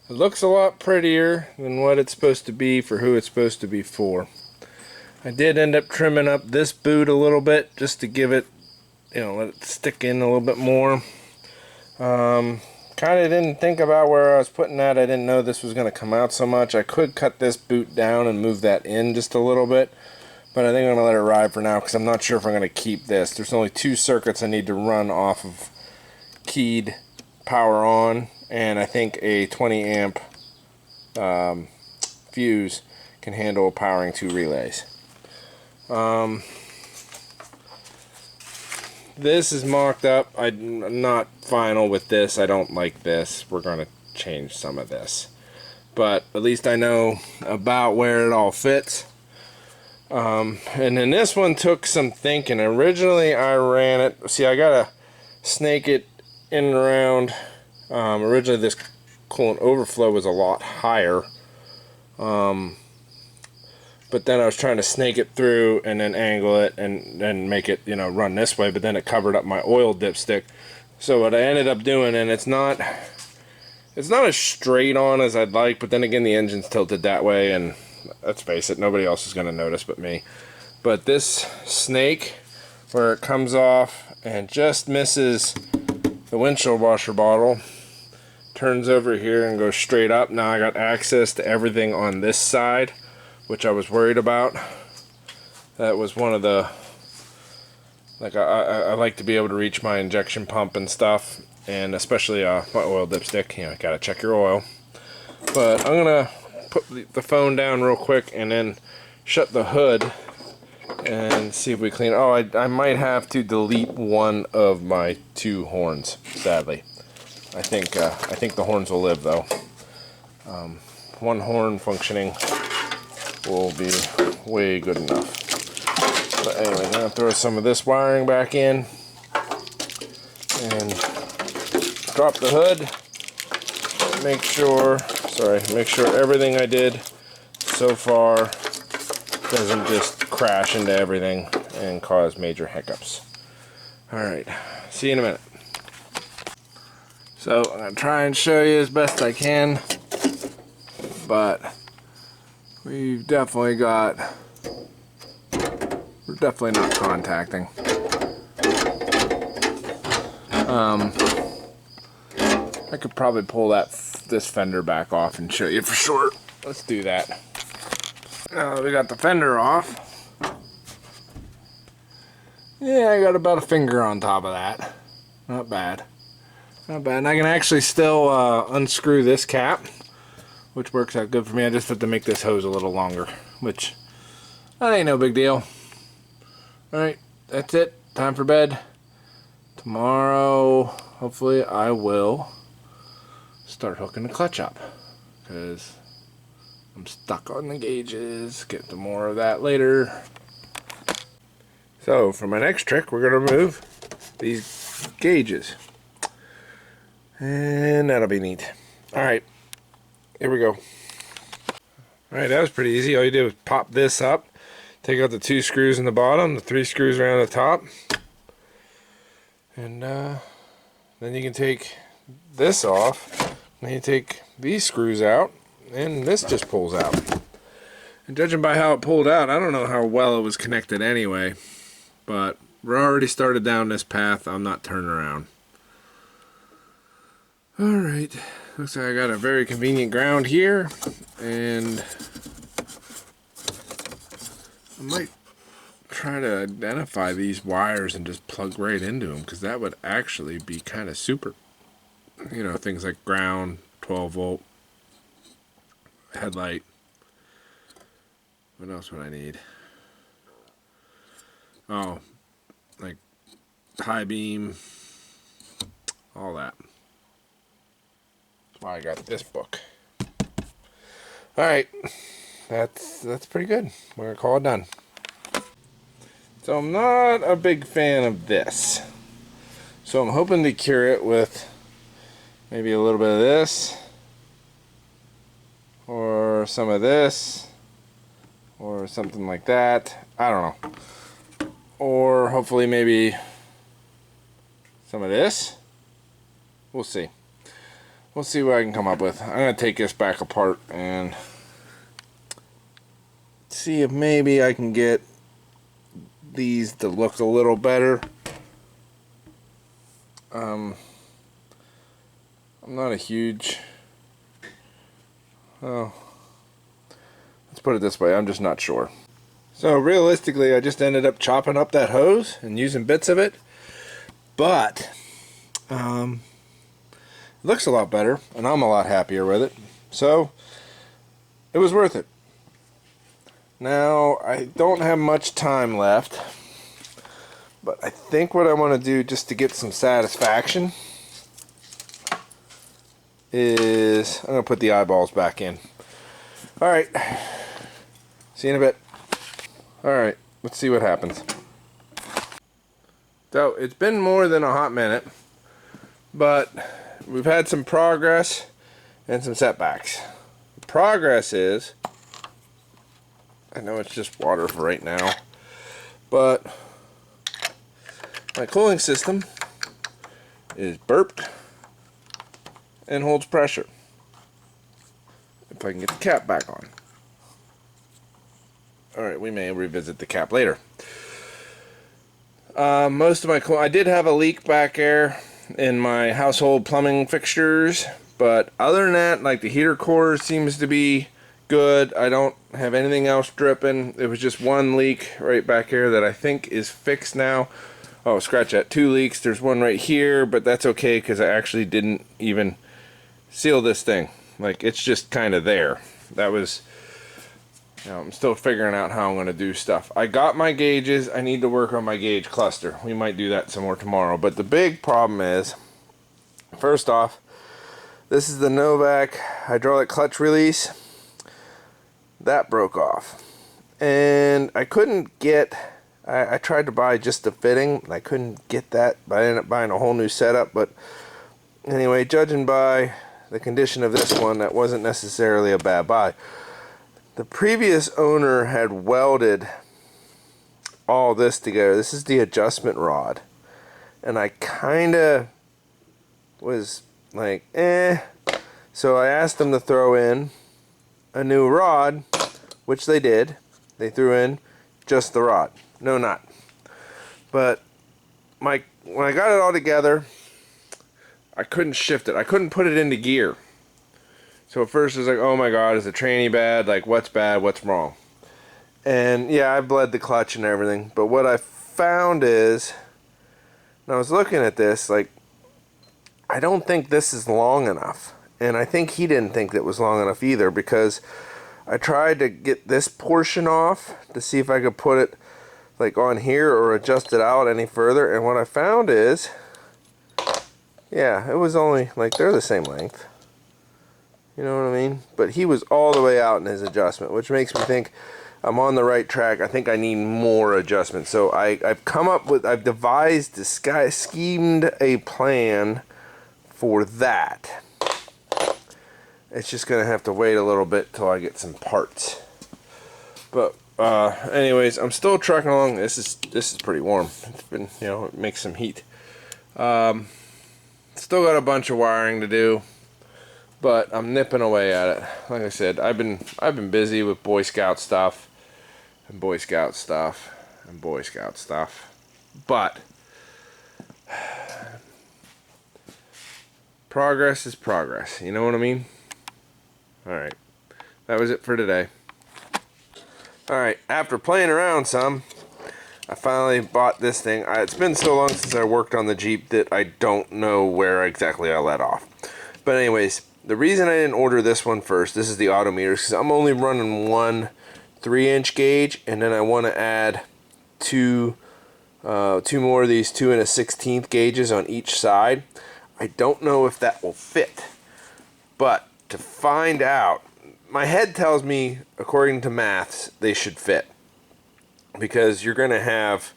It looks a lot prettier than what it's supposed to be for who it's supposed to be for. I did end up trimming up this boot a little bit just to give it, let it stick in a little bit more. Kind of didn't think about where I was putting that. I didn't know this was going to come out so much. I could cut this boot down and move that in just a little bit, but I think I'm going to let it ride for now because I'm not sure if I'm going to keep this. There's only 2 circuits I need to run off of keyed power on, and I think a 20 amp fuse can handle powering 2 relays. This is mocked up. I'm not final with this. I don't like this. We're going to change some of this, but at least I know about where it all fits. And then this one took some thinking. Originally I ran it, see, I gotta snake it in and around. Originally this coolant overflow was a lot higher, but then I was trying to snake it through and then angle it and then make it, you know, run this way, but then it covered up my oil dipstick. So what I ended up doing, and it's not as straight on as I'd like, but then again the engine's tilted that way, and let's face it, nobody else is going to notice but me. But this snake, where it comes off and just misses the windshield washer bottle, turns over here and goes straight up. Now I got access to everything on this side, which I was worried about. That was one of the, like, I like to be able to reach my injection pump and stuff, and especially my oil dipstick. You know, gotta check your oil. But I'm gonna put the phone down real quick and then shut the hood and see if we clean. Oh, I might have to delete one of my two horns, sadly. I think the horns will live though. One horn functioning will be way good enough. But anyway, I'm gonna throw some of this wiring back in and drop the hood. Make sure everything I did so far doesn't just crash into everything and cause major hiccups. Alright, see you in a minute. So I'm going to try and show you as best I can, but we're definitely not contacting. I could probably pull this fender back off and show you for sure. Let's do that. Now we got the fender off. Yeah, I got about a finger on top of that. Not bad. Not bad. And I can actually still unscrew this cap, which works out good for me. I just have to make this hose a little longer, which that ain't no big deal. Alright, that's it. Time for bed. Tomorrow, hopefully, I will start hooking the clutch up, because I'm stuck on the gauges. Get to more of that later. So for my next trick, we're going to remove these gauges, and that'll be neat. Alright, here we go. Alright, that was pretty easy. All you did was pop this up, take out the 2 screws in the bottom, the 3 screws around the top, and then you can take this off. Then you take these screws out, and this just pulls out. And judging by how it pulled out, I don't know how well it was connected anyway, but we're already started down this path. I'm not turning around. Alright, looks like I got a very convenient ground here, and I might try to identify these wires and just plug right into them, because that would actually be kind of super. You know, things like ground, 12 volt, headlight. What else would I need? Oh, like high beam, all that. That's why I got this book. Alright, that's pretty good. We're gonna call it done. So I'm not a big fan of this. So I'm hoping to cure it with maybe a little bit of this, or some of this, or something like that. I don't know. Or hopefully maybe some of this. We'll see. We'll see what I can come up with. I'm going to take this back apart and see if maybe I can get these to look a little better. I'm not a huge, let's put it this way, I'm just not sure. So realistically, I just ended up chopping up that hose and using bits of it, but it looks a lot better and I'm a lot happier with it, so it was worth it. Now I don't have much time left, but I think what I want to do just to get some satisfaction is I'm going to put the eyeballs back in. Alright, see you in a bit. Alright, let's see what happens. So it's been more than a hot minute, but we've had some progress and some setbacks. The progress is I know it's just water for right now, but my cooling system is burped and holds pressure. If I can get the cap back on. Alright, we may revisit the cap later. Most of my I did have a leak back there in my household plumbing fixtures, but other than that, like the heater core seems to be good. I don't have anything else dripping. It was just one leak right back here that I think is fixed now. Oh, scratch that. 2 leaks. There's one right here, but that's okay because I actually didn't even seal this thing. Like, it's just kind of there. That was, you know, I'm still figuring out how I'm going to do stuff. I got my gauges. I need to work on my gauge cluster. We might do that some more tomorrow. But the big problem is, first off, this is the Novak hydraulic clutch release. That broke off. And I couldn't get, I tried to buy just the fitting, and I couldn't get that, but I ended up buying a whole new setup. But anyway, judging by the condition of this one, that wasn't necessarily a bad buy. The previous owner had welded all this together. This is the adjustment rod. And I kind of was like, eh. So I asked them to throw in a new rod, which they did. They threw in just the rod, no nut. But when I got it all together, I couldn't shift it. I couldn't put it into gear. So at first it was like, oh my god, is the tranny bad? Like, what's bad? What's wrong? And yeah, I bled the clutch and everything. But what I found is, when I was looking at this, like, I don't think this is long enough. And I think he didn't think it was long enough either, because I tried to get this portion off to see if I could put it like on here or adjust it out any further. And what I found is, yeah, it was only like, they're the same length. You know what I mean? But he was all the way out in his adjustment, which makes me think I'm on the right track. I think I need more adjustment. So I've come up with, I've devised, schemed a plan for that. It's just gonna have to wait a little bit till I get some parts. But anyways, I'm still trucking along. This is pretty warm. It's been, you know, it makes some heat. Still got a bunch of wiring to do, but I'm nipping away at it. Like I said, I've been busy with Boy Scout stuff and Boy Scout stuff and Boy Scout stuff. But progress is progress. You know what I mean? Alright, that was it for today. Alright, after playing around some, I finally bought this thing. It's been so long since I worked on the Jeep that I don't know where exactly I let off. But anyways, the reason I didn't order this one first, this is the Autometer, because I'm only running one 3-inch gauge, and then I want to add two more of these 2 1/16 gauges on each side. I don't know if that will fit, but to find out, my head tells me, according to maths, they should fit, because you're going to have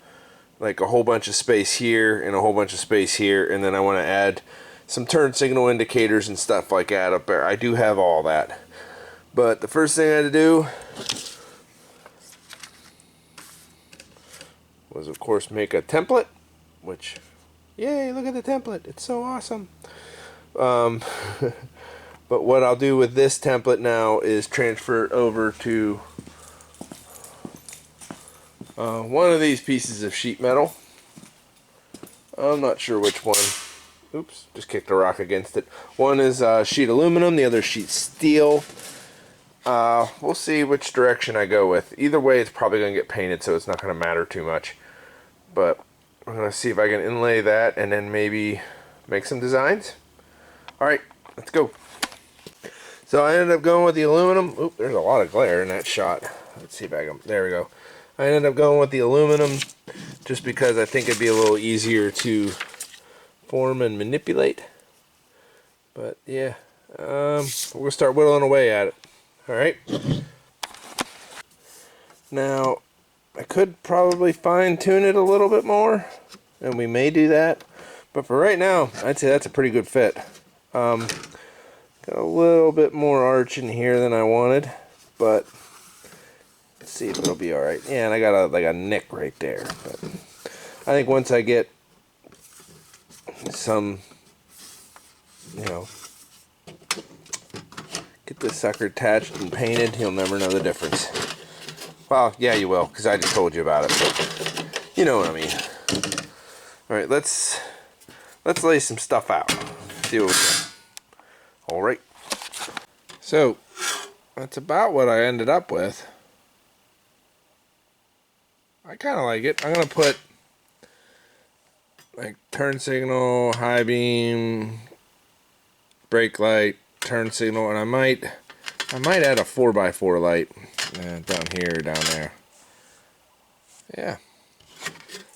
like a whole bunch of space here and a whole bunch of space here, and then I want to add some turn signal indicators and stuff like that up there. I do have all that, but the first thing I had to do was, of course, make a template, which, yay, look at the template, it's so awesome. But what I'll do with this template now is transfer it over to one of these pieces of sheet metal. I'm not sure which one. Oops, just kicked a rock against it. One is sheet aluminum, the other sheet steel. We'll see which direction I go with. Either way, it's probably going to get painted, so it's not going to matter too much. But I'm going to see if I can inlay that and then maybe make some designs. Alright, let's go. So I ended up going with the aluminum. Oop, there's a lot of glare in that shot. Let's see if I can, there we go. I ended up going with the aluminum just because I think it'd be a little easier to form and manipulate. But yeah, we'll start whittling away at it. Alright. Now, I could probably fine tune it a little bit more, and we may do that. But for right now, I'd say that's a pretty good fit. Got a little bit more arch in here than I wanted, but it's see if it'll be all right. Yeah, and I got like a nick right there. But I think once I get some, you know, get this sucker attached and painted, you'll never know the difference. Well, yeah, you will, because I just told you about it. But you know what I mean. All right, let's lay some stuff out. See what we get. All right. So that's about what I ended up with. I kind of like it. I'm gonna put like turn signal, high beam, brake light, turn signal, and I might add a 4x4 light down here, down there. Yeah,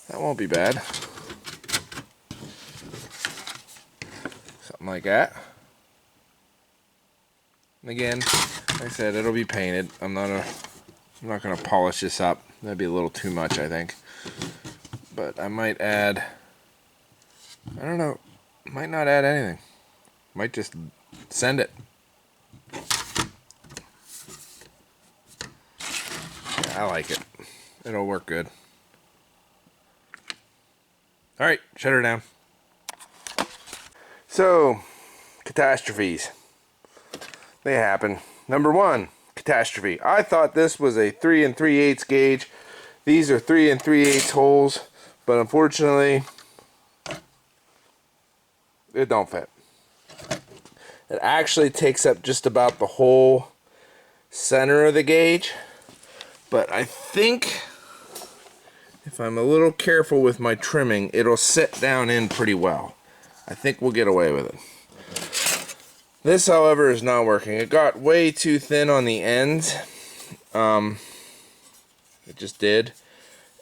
that won't be bad. Something like that. And again, like I said, it'll be painted. I'm not gonna polish this up. That'd be a little too much, I think. But I might add, I don't know, might not add anything. Might just send it. Yeah, I like it. It'll work good. Alright, shut her down. So, catastrophes. They happen. Number one, catastrophe. I thought this was a 3 3/8 gauge. These are 3 3/8 holes, but unfortunately, it don't fit. It actually takes up just about the whole center of the gauge, but I think if I'm a little careful with my trimming, it'll sit down in pretty well. I think we'll get away with it. This, however, is not working. It got way too thin on the ends. It just did.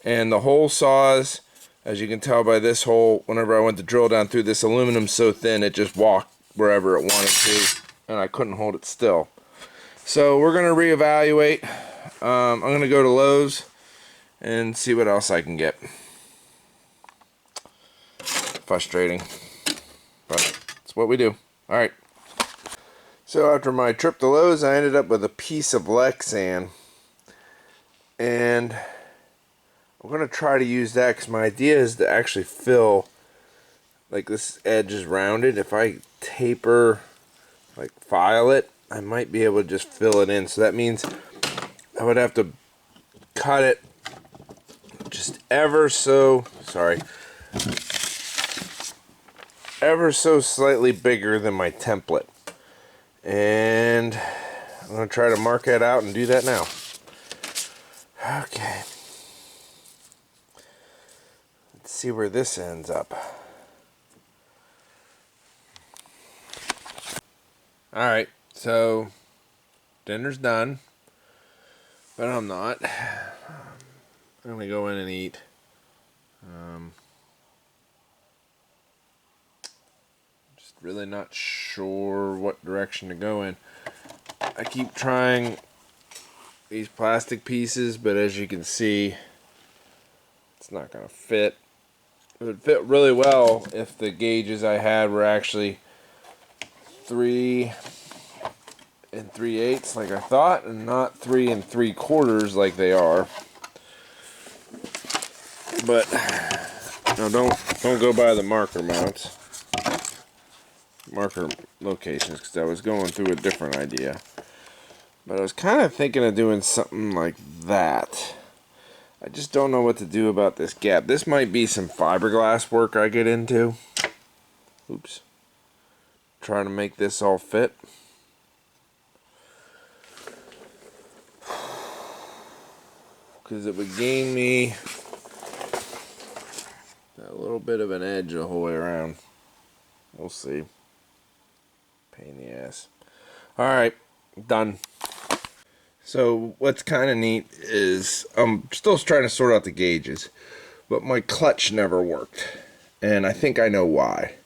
And the hole saws, as you can tell by this hole, whenever I went to drill down through this aluminum so thin, it just walked wherever it wanted to, and I couldn't hold it still. So we're going to reevaluate. I'm going to go to Lowe's and see what else I can get. Frustrating, but it's what we do. All right. So after my trip to Lowe's, I ended up with a piece of Lexan, and I'm going to try to use that because my idea is to actually fill, like this edge is rounded. If I taper, like file it, I might be able to just fill it in. So that means I would have to cut it just ever so slightly bigger than my template. And I'm going to try to mark that out and do that now. Okay. Let's see where this ends up. Alright, so dinner's done. But I'm not. I'm going to go in and eat. Just really not sure what direction to go in. I keep trying these plastic pieces, but as you can see, it's not going to fit. It would fit really well if the gauges I had were actually 3 3/8 like I thought, and not 3 3/4 like they are. But no, don't go by the marker mounts, marker locations, because I was going through a different idea. But I was kind of thinking of doing something like that. I just don't know what to do about this gap. This might be some fiberglass work I get into. Oops. Trying to make this all fit. Because it would gain me a little bit of an edge the whole way around. We'll see. Pain in the ass. Alright, done. So what's kind of neat is I'm still trying to sort out the gauges, but my clutch never worked, and I think I know why.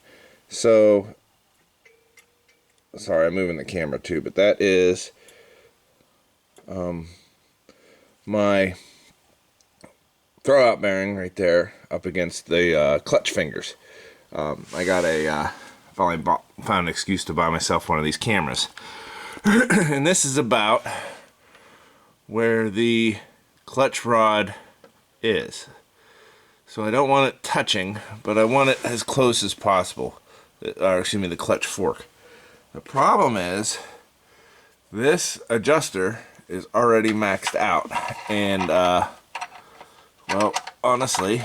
So sorry, I'm moving the camera too, but that is my throwout bearing right there up against the clutch fingers. I got finally found an excuse to buy myself one of these cameras. And this is about where the clutch rod is. So I don't want it touching, but I want it as close as possible. Or excuse me, the clutch fork. The problem is this adjuster is already maxed out, and well, honestly,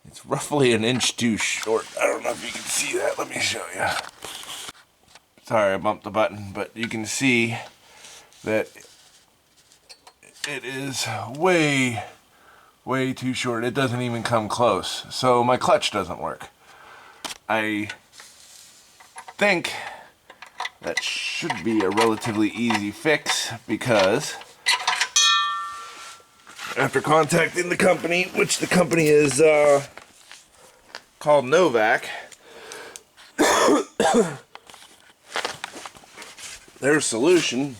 it's roughly an inch too short. I don't know if you can see that. Let me show you. Sorry, I bumped the button, but you can see that it is way too short. It doesn't even come close. So my clutch doesn't work. I think that should be a relatively easy fix, because after contacting the company, which the company is called Novak, their solution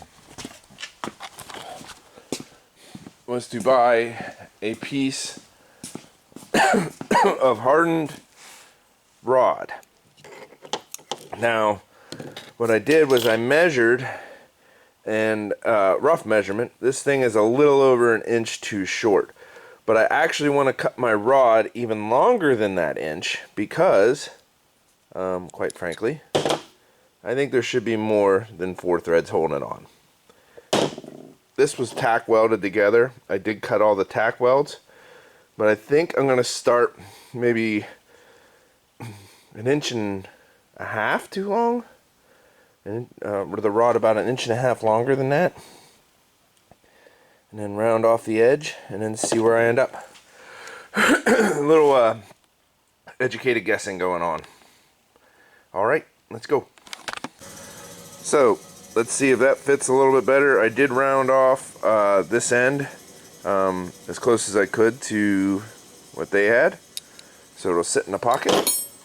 was to buy a piece of hardened rod. Now, what I did was I measured, and rough measurement, this thing is a little over an inch too short. But I actually want to cut my rod even longer than that inch, because, quite frankly, I think there should be more than 4 threads holding it on. This was tack welded together. I did cut all the tack welds, but I think I'm going to start maybe an inch and a half too long, and with the rod about an inch and a half longer than that, and then round off the edge and then see where I end up. A little educated guessing going on. Alright, let's go. So let's see if that fits a little bit better. I did round off this end as close as I could to what they had, so it'll sit in the pocket.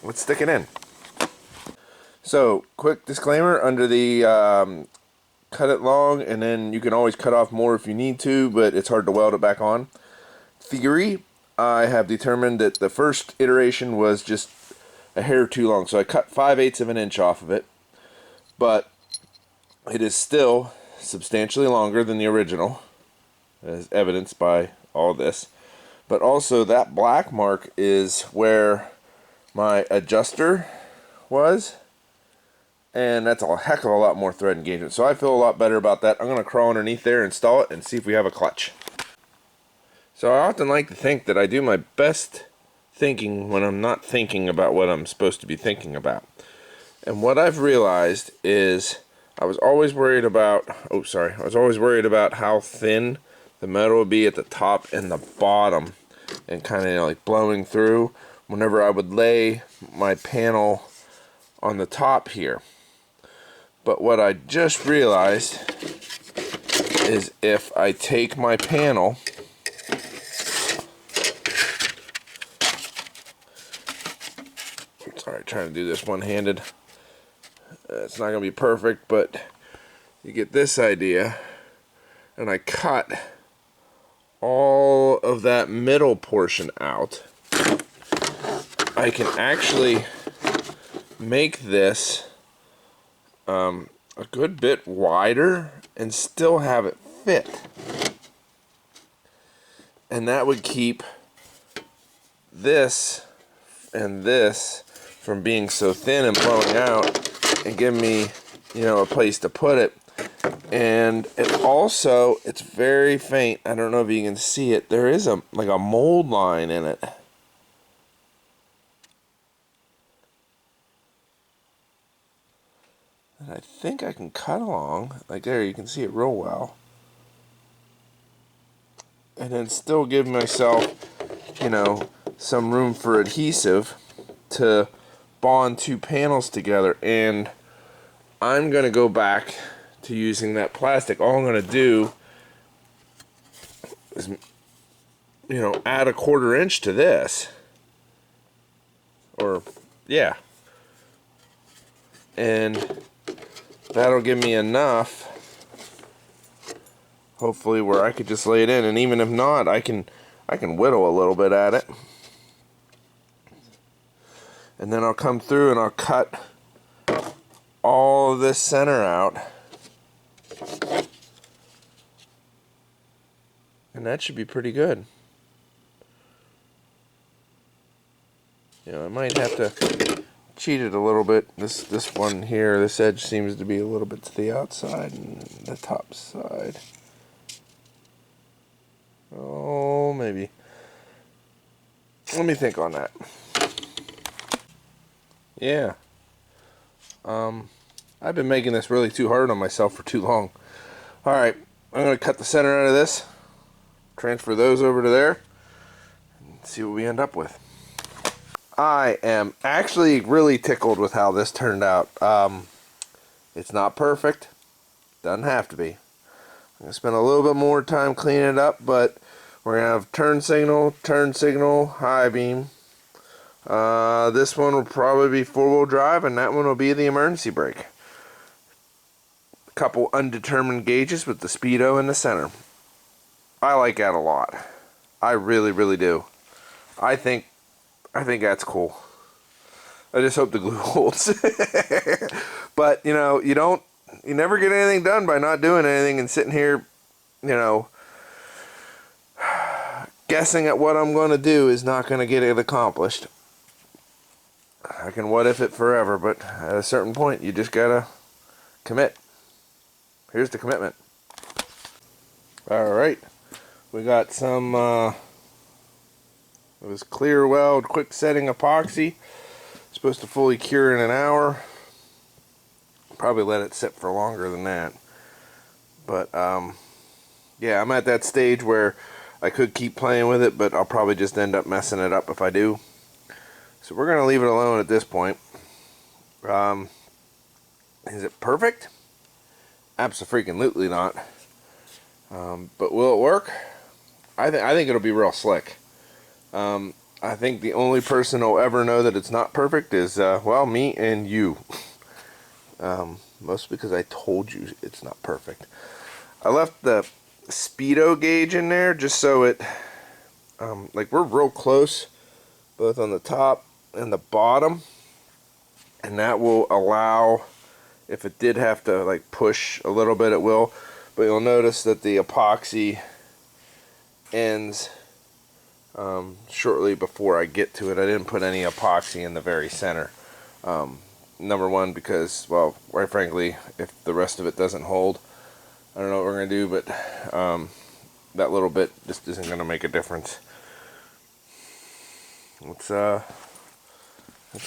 Let's stick it in. So, quick disclaimer, under the cut it long, and then you can always cut off more if you need to, but it's hard to weld it back on theory, I have determined that the first iteration was just a hair too long, so I cut 5/8 of an inch off of it, but it is still substantially longer than the original, as evidenced by all this. But also, that black mark is where my adjuster was, and that's a heck of a lot more thread engagement, so I feel a lot better about that. I'm going to crawl underneath there, install it, and see if we have a clutch. So I often like to think that I do my best thinking when I'm not thinking about what I'm supposed to be thinking about. And what I've realized is I was always worried about how thin the metal would be at the top and the bottom, and kind of like blowing through whenever I would lay my panel on the top here. But what I just realized is if I take my panel trying to do this one-handed, it's not going to be perfect, but you get this idea, and I cut all of that middle portion out, I can actually make this a good bit wider and still have it fit, and that would keep this and this from being so thin and blowing out, and give me, a place to put it. And it also, it's very faint. I don't know if you can see it. There is a mold line in it. And I think I can cut along. Like there, you can see it real well. And then still give myself, some room for adhesive to bond two panels together. And I'm going to go back to using that plastic. All I'm going to do is, add a 1/4 inch to this. Or, yeah. And that'll give me enough, hopefully, where I could just lay it in. And even if not, I can whittle a little bit at it. And then I'll come through and I'll cut all of this center out. And that should be pretty good. You know, I might have to cheat it a little bit. This one here, this edge seems to be a little bit to the outside and the top side. Oh, maybe. Let me think on that. Yeah. I've been making this really too hard on myself for too long. Alright, I'm going to cut the center out of this, transfer those over to there, and see what we end up with. I am actually really tickled with how this turned out. It's not perfect. Doesn't have to be. I'm going to spend a little bit more time cleaning it up, but we're going to have turn signal, high beam. This one will probably be four-wheel drive, and that one will be the emergency brake. A couple undetermined gauges with the speedo in the center. I like that a lot. I really, really do. I think that's cool. I just hope the glue holds. But, you know, you never get anything done by not doing anything and sitting here, you know, guessing at what I'm going to do is not going to get it accomplished. I can what if it forever, but at a certain point, you just gotta commit. Here's the commitment. Alright, we got some, it was clear weld, quick setting epoxy. Supposed to fully cure in an hour. Probably let it sit for longer than that. But, yeah, I'm at that stage where I could keep playing with it, but I'll probably just end up messing it up if I do. So we're going to leave it alone at this point. Is it perfect? Abso-freaking-lutely not. But will it work? I think it'll be real slick. I think the only person who'll ever know that it's not perfect is, well, me and you. Mostly because I told you it's not perfect. I left the speedo gauge in there just so it, like, we're real close, both on the top and the bottom, and that will allow, if it did have to like push a little bit, it will. But you'll notice that the epoxy ends shortly before I get to it. I didn't put any epoxy in the very center. Number one, because, well, quite frankly, if the rest of it doesn't hold, I don't know what we're gonna do, but that little bit just isn't gonna make a difference. Let's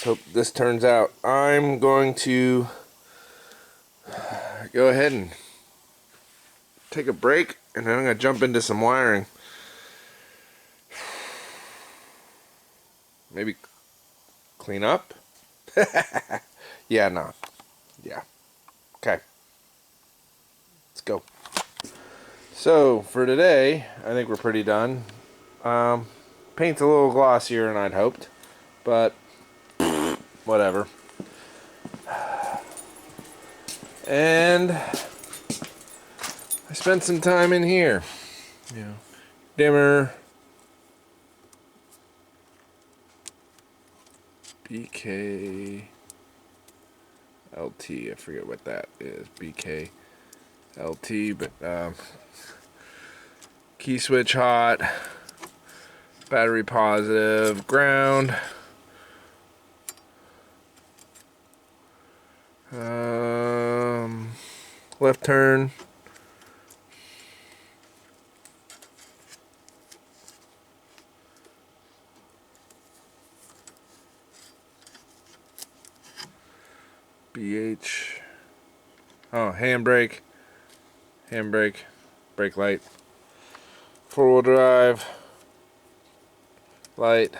hope this turns out. I'm going to go ahead and take a break, and then I'm going to jump into some wiring. Maybe clean up? Yeah, no. Yeah. Okay. Let's go. So, for today, I think we're pretty done. Paint's a little glossier than I'd hoped, but whatever. And I spent some time in here. You know, dimmer, BK LT. I forget what that is. BK LT, but key switch hot, battery positive, ground. Left turn. BH. Oh, handbrake. Handbrake. Brake light. Four-wheel drive. Light.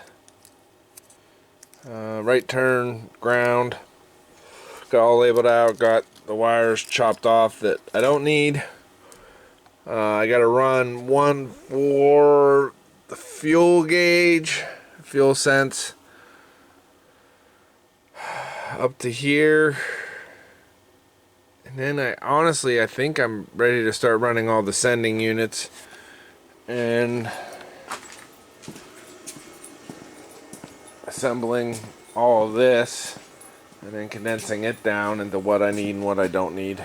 Right turn. Ground. Got all labeled out. Got the wires chopped off that I don't need. I got to run one for the fuel gauge, fuel sense, up to here. And then I think I'm ready to start running all the sending units and assembling all of this, and then condensing it down into what I need and what I don't need.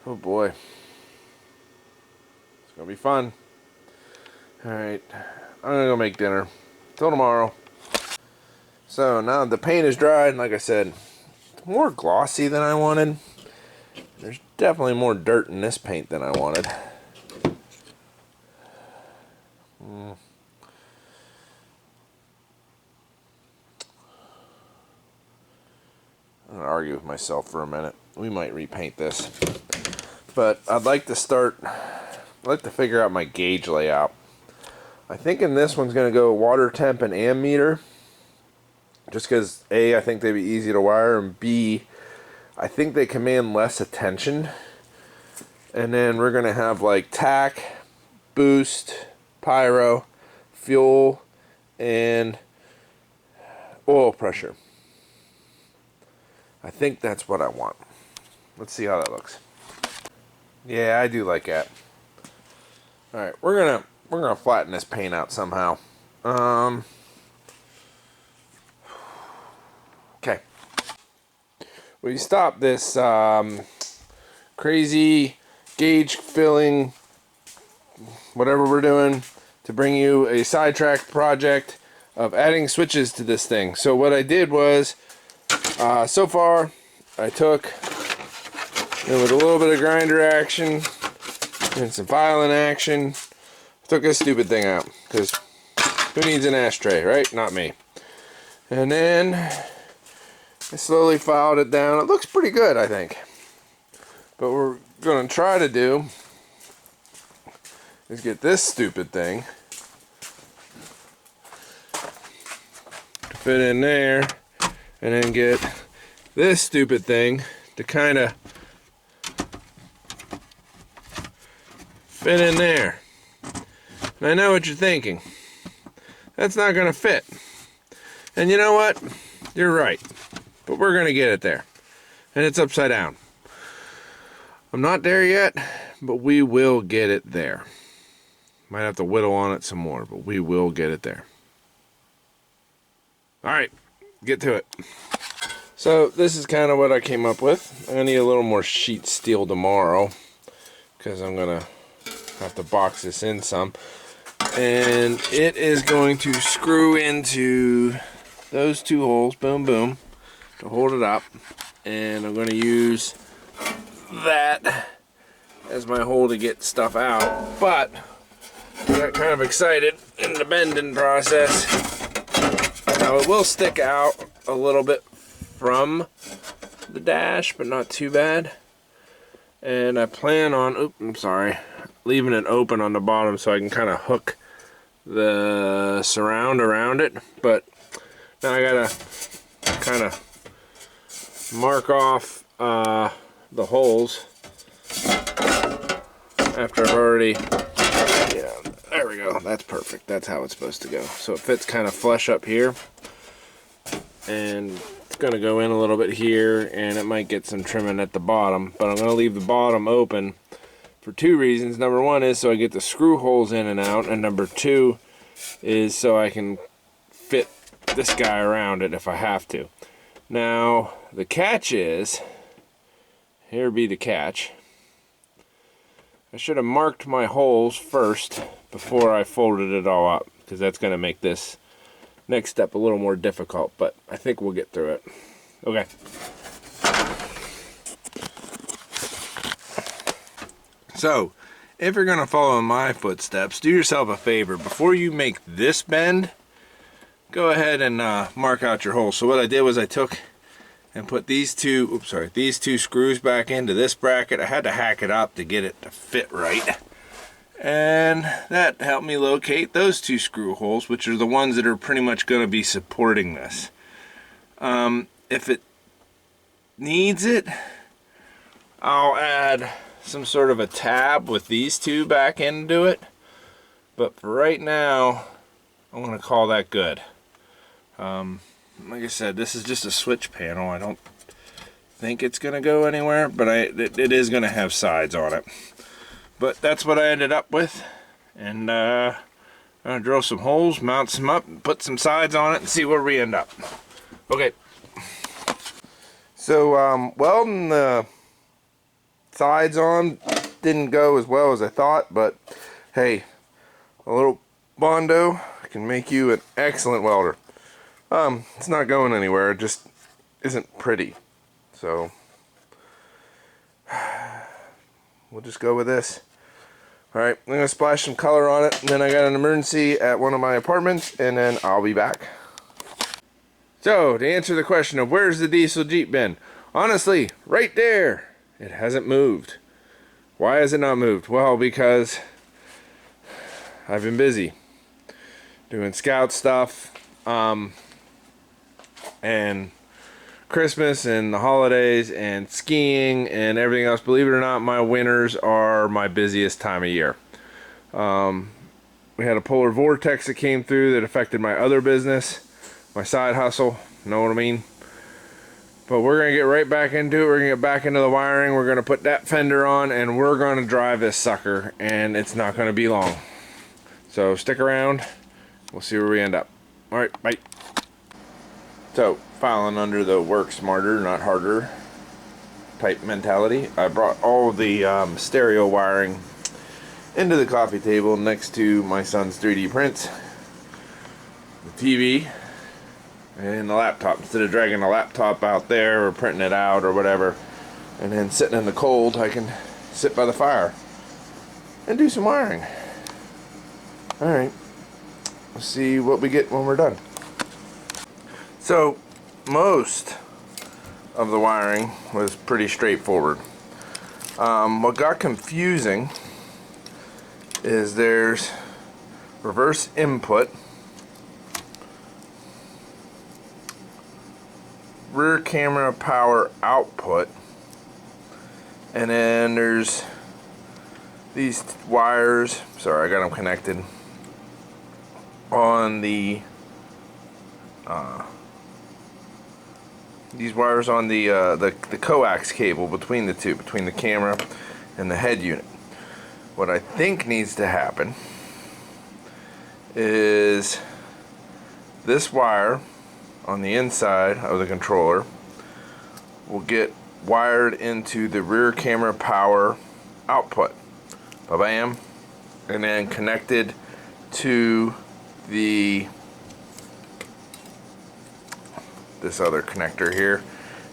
Oh boy. It's gonna be fun. Alright, I'm gonna go make dinner. Till tomorrow. So now the paint is dried, and like I said, it's more glossy than I wanted. There's definitely more dirt in this paint than I wanted. I'm gonna argue with myself for a minute. We might repaint this. But I'd like to figure out my gauge layout. I think in this one's gonna go water temp and ammeter. Just because A, I think they'd be easy to wire, and B, I think they command less attention. And then we're gonna have like tack, boost, pyro, fuel, and oil pressure. I think that's what I want. Let's see how that looks. Yeah, I do like that. All right, we're gonna flatten this paint out somehow. Okay. We stopped this crazy gauge filling, whatever we're doing, to bring you a sidetrack project of adding switches to this thing. So what I did was, so far, I took, with a little bit of grinder action and some filing action, I took this stupid thing out, because who needs an ashtray, right? Not me. And then I slowly filed it down. It looks pretty good, I think. But what we're going to try to do is get this stupid thing to fit in there, and then get this stupid thing to kind of fit in there. And I know what you're thinking. That's not going to fit. And you know what? You're right. But we're going to get it there. And it's upside down. I'm not there yet, but we will get it there. Might have to whittle on it some more, but we will get it there. Alright, get to it. So this is kind of what I came up with. I'm going to need a little more sheet steel tomorrow, because I'm going to have to box this in some. And it is going to screw into those two holes, boom, boom, to hold it up. And I'm going to use that as my hole to get stuff out. But I got kind of excited in the bending process. Now it will stick out a little bit from the dash, but not too bad. And I plan on, leaving it open on the bottom so I can kind of hook the surround around it. But now I gotta kind of mark off the holes after I've already, there we go, that's perfect, that's how it's supposed to go. So it fits kind of flush up here, and it's going to go in a little bit here, and it might get some trimming at the bottom, but I'm going to leave the bottom open for two reasons. Number one is so I get the screw holes in and out, and number two is so I can fit this guy around it if I have to. Now the catch is, here be the catch, I should have marked my holes first before I folded it all up, because that's going to make this next step a little more difficult, but I think we'll get through it. Okay. So, if you're going to follow in my footsteps, do yourself a favor. Before you make this bend, go ahead and mark out your holes. So what I did was I took and put these two screws back into this bracket. I had to hack it up to get it to fit right. And that helped me locate those two screw holes, which are the ones that are pretty much going to be supporting this. If it needs it, I'll add some sort of a tab with these two back into it. But for right now, I'm going to call that good. Like I said, this is just a switch panel. I don't think it's going to go anywhere, but it is going to have sides on it. But that's what I ended up with. And I'm going to drill some holes, mount some up, and put some sides on it and see where we end up. Okay. So welding the sides on. Didn't go as well as I thought, but hey, a little Bondo can make you an excellent welder. It's not going anywhere, it just isn't pretty. So we'll just go with this. Alright, I'm gonna splash some color on it, and then I got an emergency at one of my apartments, and then I'll be back. So, to answer the question of where's the diesel Jeep been? Honestly, right there. It hasn't moved. Why has it not moved? Well, because I've been busy doing scout stuff, and Christmas and the holidays and skiing and everything else. Believe it or not, my winters are my busiest time of year. We had a polar vortex that came through that affected my other business, my side hustle, know what I mean? But we're going to get right back into it. We're going to get back into the wiring. We're going to put that fender on, and we're going to drive this sucker, and it's not going to be long. So stick around. We'll see where we end up. Alright, bye. So, filing under the work smarter, not harder type mentality, I brought all the stereo wiring into the coffee table next to my son's 3D prints, the TV, and the laptop. Instead of dragging the laptop out there or printing it out or whatever, and then sitting in the cold, I can sit by the fire and do some wiring. Alright, let's see what we get when we're done. So, most of the wiring was pretty straightforward. What got confusing is there's reverse input, rear camera power output, and then there's these wires, sorry, I got them connected on the these wires on the coax cable between the two, between the camera and the head unit. What I think needs to happen is this wire on the inside of the controller will get wired into the rear camera power output. Ba-bam. And then connected to this other connector here,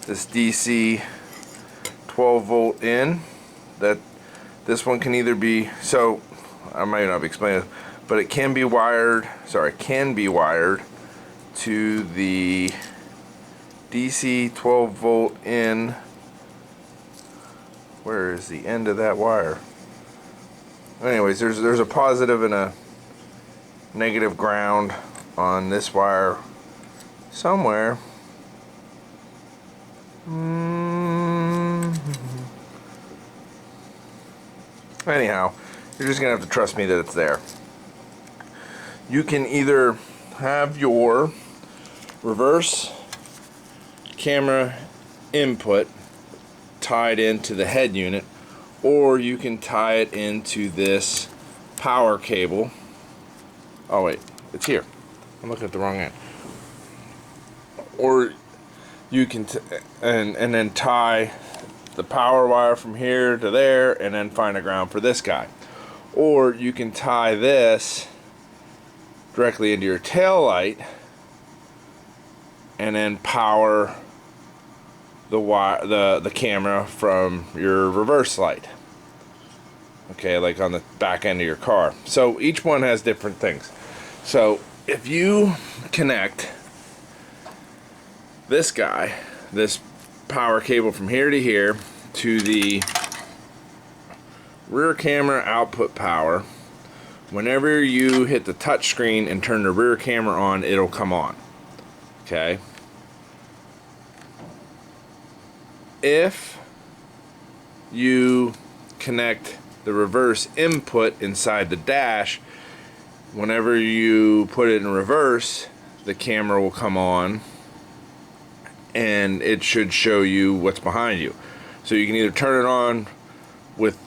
this DC 12 volt in, that this one can either be, so I might not be explaining it, but it can be wired, can be wired to the DC 12 volt in. Where is the end of that wire? Anyways, there's a positive and a negative ground on this wire somewhere. Anyhow, you're just gonna have to trust me that it's there. You can either have your reverse camera input tied into the head unit, or you can tie it into this power cable. Oh wait, it's here. I'm looking at the wrong end. Or you can and then tie the power wire from here to there, and then find a ground for this guy. Or you can tie this directly into your tail light and then power the camera from your reverse light. Okay, like on the back end of your car. So each one has different things. So if you connect this guy, this power cable from here to here to the rear camera output power, whenever you hit the touch screen and turn the rear camera on, it'll come on. Okay? If you connect the reverse input inside the dash, whenever you put it in reverse, the camera will come on and it should show you what's behind you. So you can either turn it on with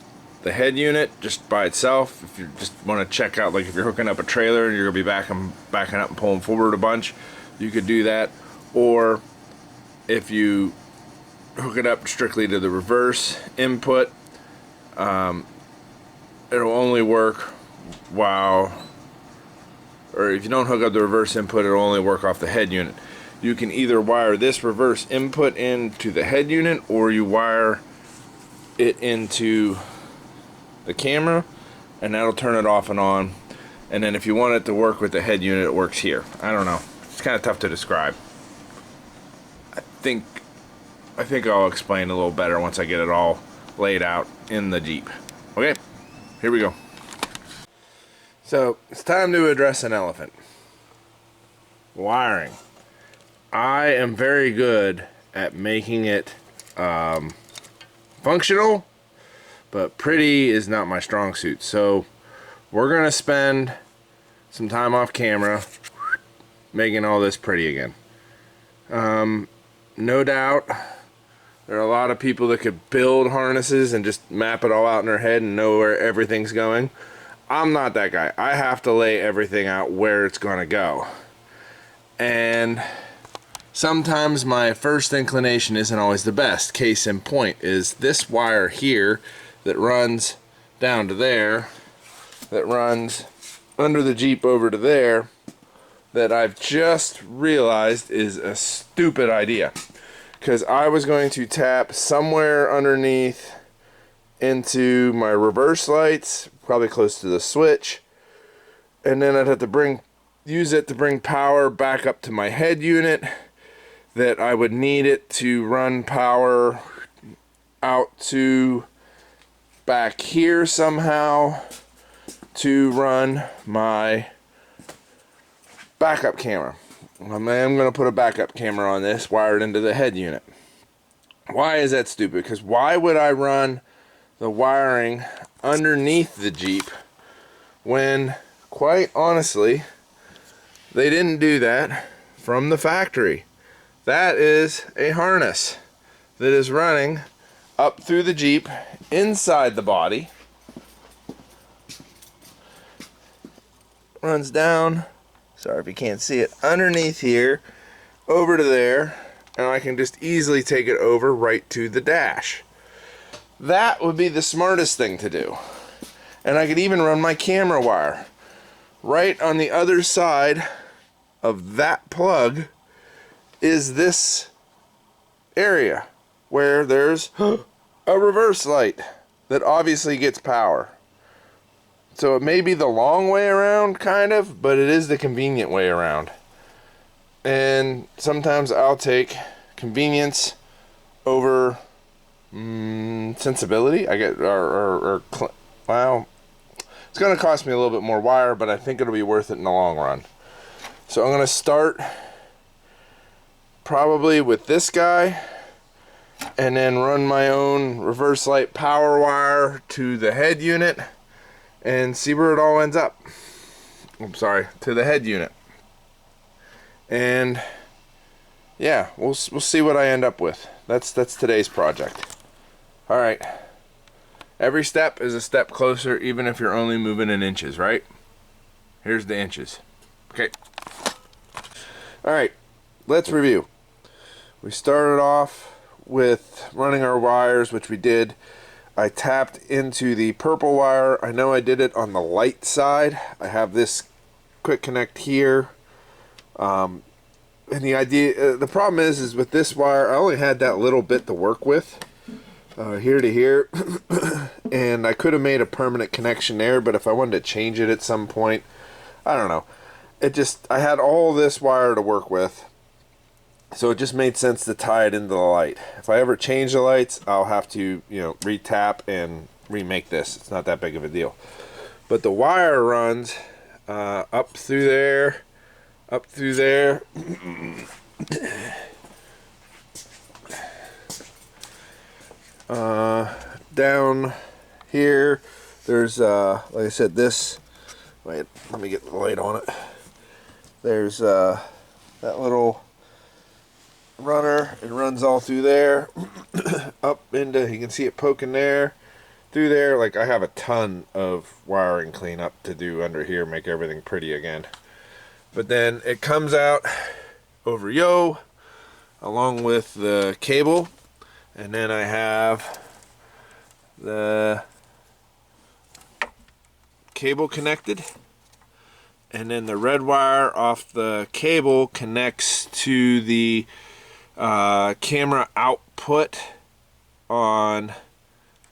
the head unit just by itself, if you just want to check out, like if you're hooking up a trailer and you're going to be backing up and pulling forward a bunch, you could do that. Or if you hook it up strictly to the reverse input, it'll only work or if you don't hook up the reverse input, it'll only work off the head unit. You can either wire this reverse input into the head unit, or you wire it into the camera, and that'll turn it off and on. And then if you want it to work with the head unit, it works here. I don't know. It's kind of tough to describe. I think I'll explain a little better once I get it all laid out in the Jeep. Okay, here we go. So it's time to address an elephant. Wiring. I am very good at making it functional, but pretty is not my strong suit. So we're gonna spend some time off camera making all this pretty again. No doubt there are a lot of people that could build harnesses and just map it all out in their head and know where everything's going. I'm not that guy. I have to lay everything out where it's gonna go. And sometimes my first inclination isn't always the best. Case in point is this wire here that runs down to there, that runs under the Jeep over to there, that I've just realized is a stupid idea. Because I was going to tap somewhere underneath into my reverse lights, probably close to the switch, and then I'd have to use it to bring power back up to my head unit, that I would need it to run power out to back here somehow to run my backup camera. I'm going to put a backup camera on this, wired into the head unit. Why is that stupid? Because why would I run the wiring underneath the Jeep when, quite honestly, they didn't do that from the factory? That is a harness that is running up through the Jeep, inside the body, runs down, sorry if you can't see it, underneath here, over to there, and I can just easily take it over right to the dash. That would be the smartest thing to do. And I could even run my camera wire right on the other side of that plug. Is this area where there's a reverse light that obviously gets power. So it may be the long way around, kind of, but it is the convenient way around. And sometimes I'll take convenience over sensibility. I get, well, it's going to cost me a little bit more wire, but I think it'll be worth it in the long run. So I'm going to start probably with this guy, and then run my own reverse light power wire to the head unit and see where it all ends up. I'm sorry, to the head unit. And yeah, we'll see what I end up with. That's today's project. All right. Every step is a step closer, even if you're only moving in inches, right? Here's the inches. Okay. All right, let's review. We started off with running our wires, which we did. I tapped into the purple wire. I know I did it on the light side. I have this quick connect here. And the idea, the problem is with this wire, I only had that little bit to work with, here to here. And I could have made a permanent connection there, but if I wanted to change it at some point, I don't know. I had all this wire to work with. So it just made sense to tie it into the light. If I ever change the lights, I'll have to, re-tap and remake this. It's not that big of a deal. But the wire runs up through there, down here. There's, like I said, this. Wait, let me get the light on it. There's that little runner. It runs all through there, up into, you can see it poking there, through there. Like, I have a ton of wiring cleanup to do under here, make everything pretty again. But then it comes out over along with the cable, and then I have the cable connected, and then the red wire off the cable connects to the camera output on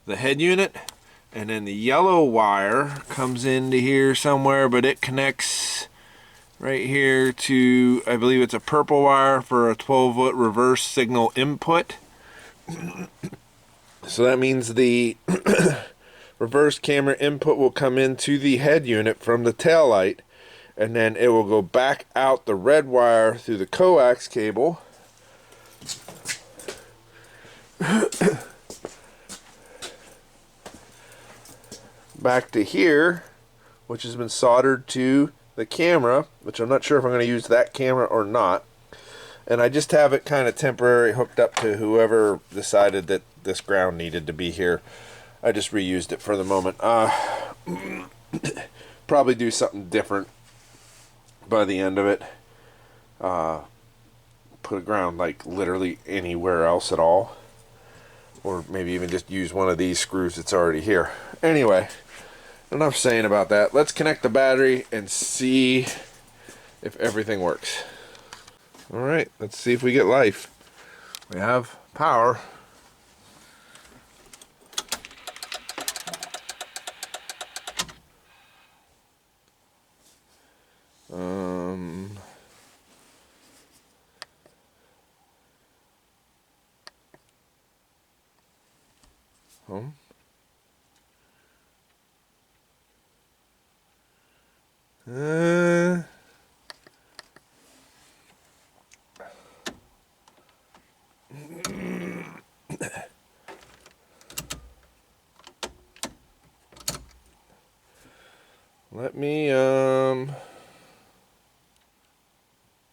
the head unit, and then the yellow wire comes into here somewhere, but it connects right here to, I believe it's a purple wire for a 12-volt reverse signal input. So that means the reverse camera input will come into the head unit from the tail light, and then it will go back out the red wire through the coax cable back to here, which has been soldered to the camera, which I'm not sure if I'm going to use that camera or not. And I just have it kind of temporary hooked up to whoever decided that this ground needed to be here. I just reused it for the moment. Probably do something different by the end of it. Put a ground like literally anywhere else at all. Or maybe even just use one of these screws that's already here. Anyway, enough saying about that. Let's connect the battery and see if everything works. Alright, let's see if we get life. We have power. Home. Let me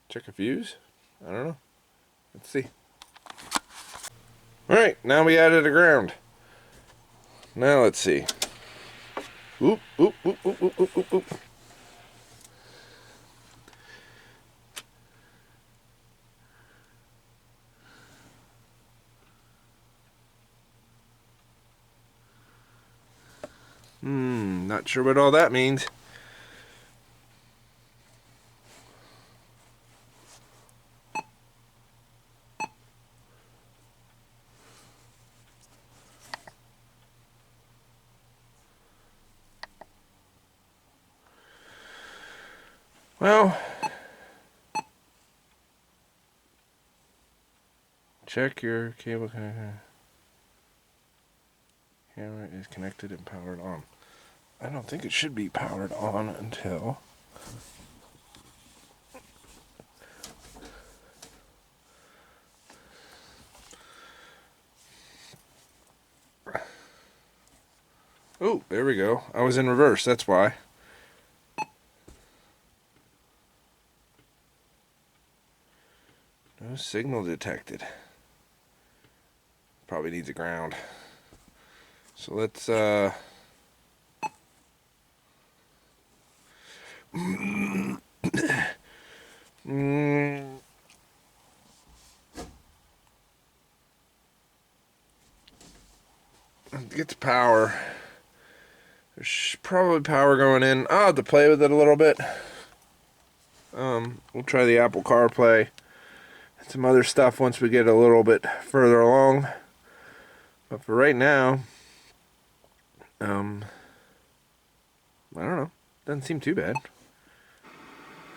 check a fuse. I don't know. Let's see. Alright, now we added a ground. Now let's see. Oop, oop, oop, oop, oop, oop, oop, oop. Not sure what all that means. Well, check your cable connector. Camera is connected and powered on. I don't think it should be powered on until oh, there we go. I was in reverse, that's why. No signal detected. Probably needs a ground. So let's get the power. There's probably power going in. I'll have to play with it a little bit. We'll try the Apple CarPlay and some other stuff once we get a little bit further along. But for right now, I don't know. Doesn't seem too bad.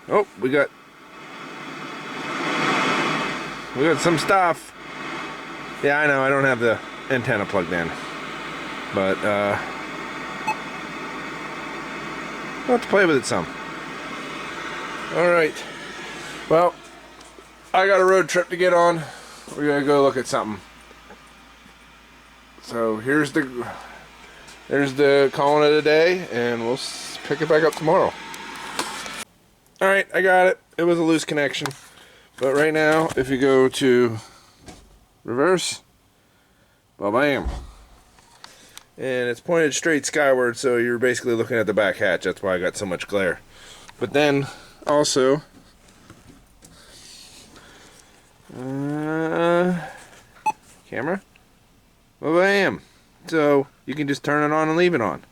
Oh, we got some stuff. Yeah, I know. I don't have the antenna plugged in, but let's play with it some. All right. Well, I got a road trip to get on. We're gonna go look at something. So there's the calling it a day, and we'll pick it back up tomorrow. Alright, I got it. It was a loose connection. But right now, if you go to reverse, bam, and it's pointed straight skyward, so you're basically looking at the back hatch. That's why I got so much glare. But then, also, camera, bam. So you can just turn it on and leave it on.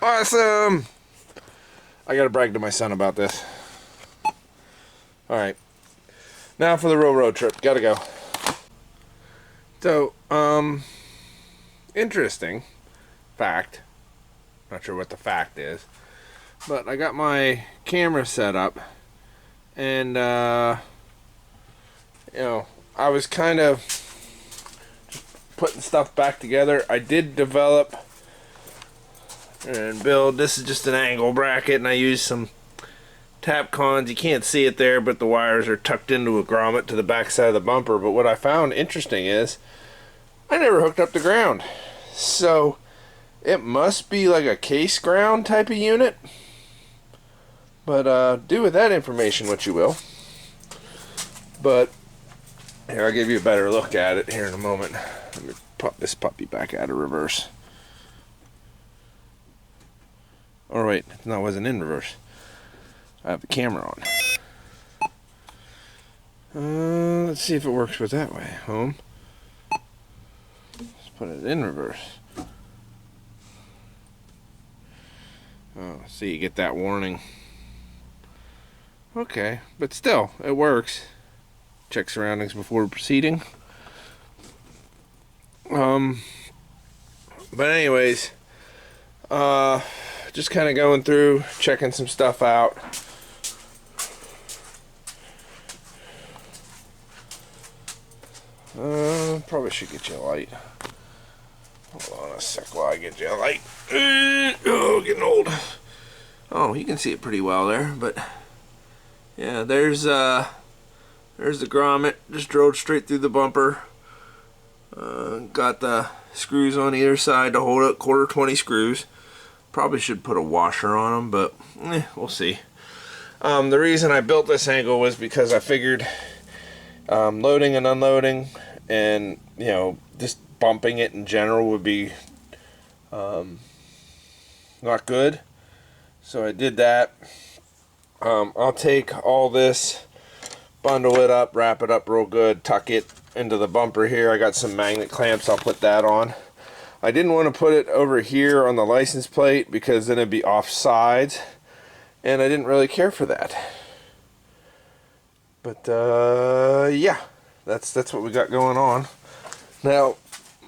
Awesome! I gotta brag to my son about this. Alright. Now for the real road trip. Gotta go. So, interesting fact. Not sure what the fact is. But I got my camera set up. And, you know, I was kind of putting stuff back together. I did develop and build. This is just an angle bracket, and I used some Tapcons. You can't see it there, but the wires are tucked into a grommet to the back side of the bumper. But what I found interesting is I never hooked up the ground, so it must be like a case ground type of unit. But do with that information what you will. But here, I'll give you a better look at it here in a moment. Let me pop this puppy back out of reverse. Oh wait, no, it wasn't in reverse. I have the camera on. Let's see if it works with that way. Home. Let's put it in reverse. Oh, see, you get that warning. Okay, but still, it works. Check surroundings before proceeding. But anyways, just kind of going through, checking some stuff out. Probably should get you a light. Hold on a sec while I get you a light. Oh, getting old. Oh, you can see it pretty well there, but yeah, there's the grommet, just drilled straight through the bumper. Got the screws on either side to hold it, 1/4 screws. Probably should put a washer on them, but we'll see. The reason I built this angle was because I figured loading and unloading and, you know, just bumping it in general would be not good. So I did that. I'll take all this, bundle it up, wrap it up real good, tuck it into the bumper here. I got some magnet clamps, I'll put that on. I didn't want to put it over here on the license plate because then it'd be off sides, and I didn't really care for that. But yeah, that's what we got going on. Now,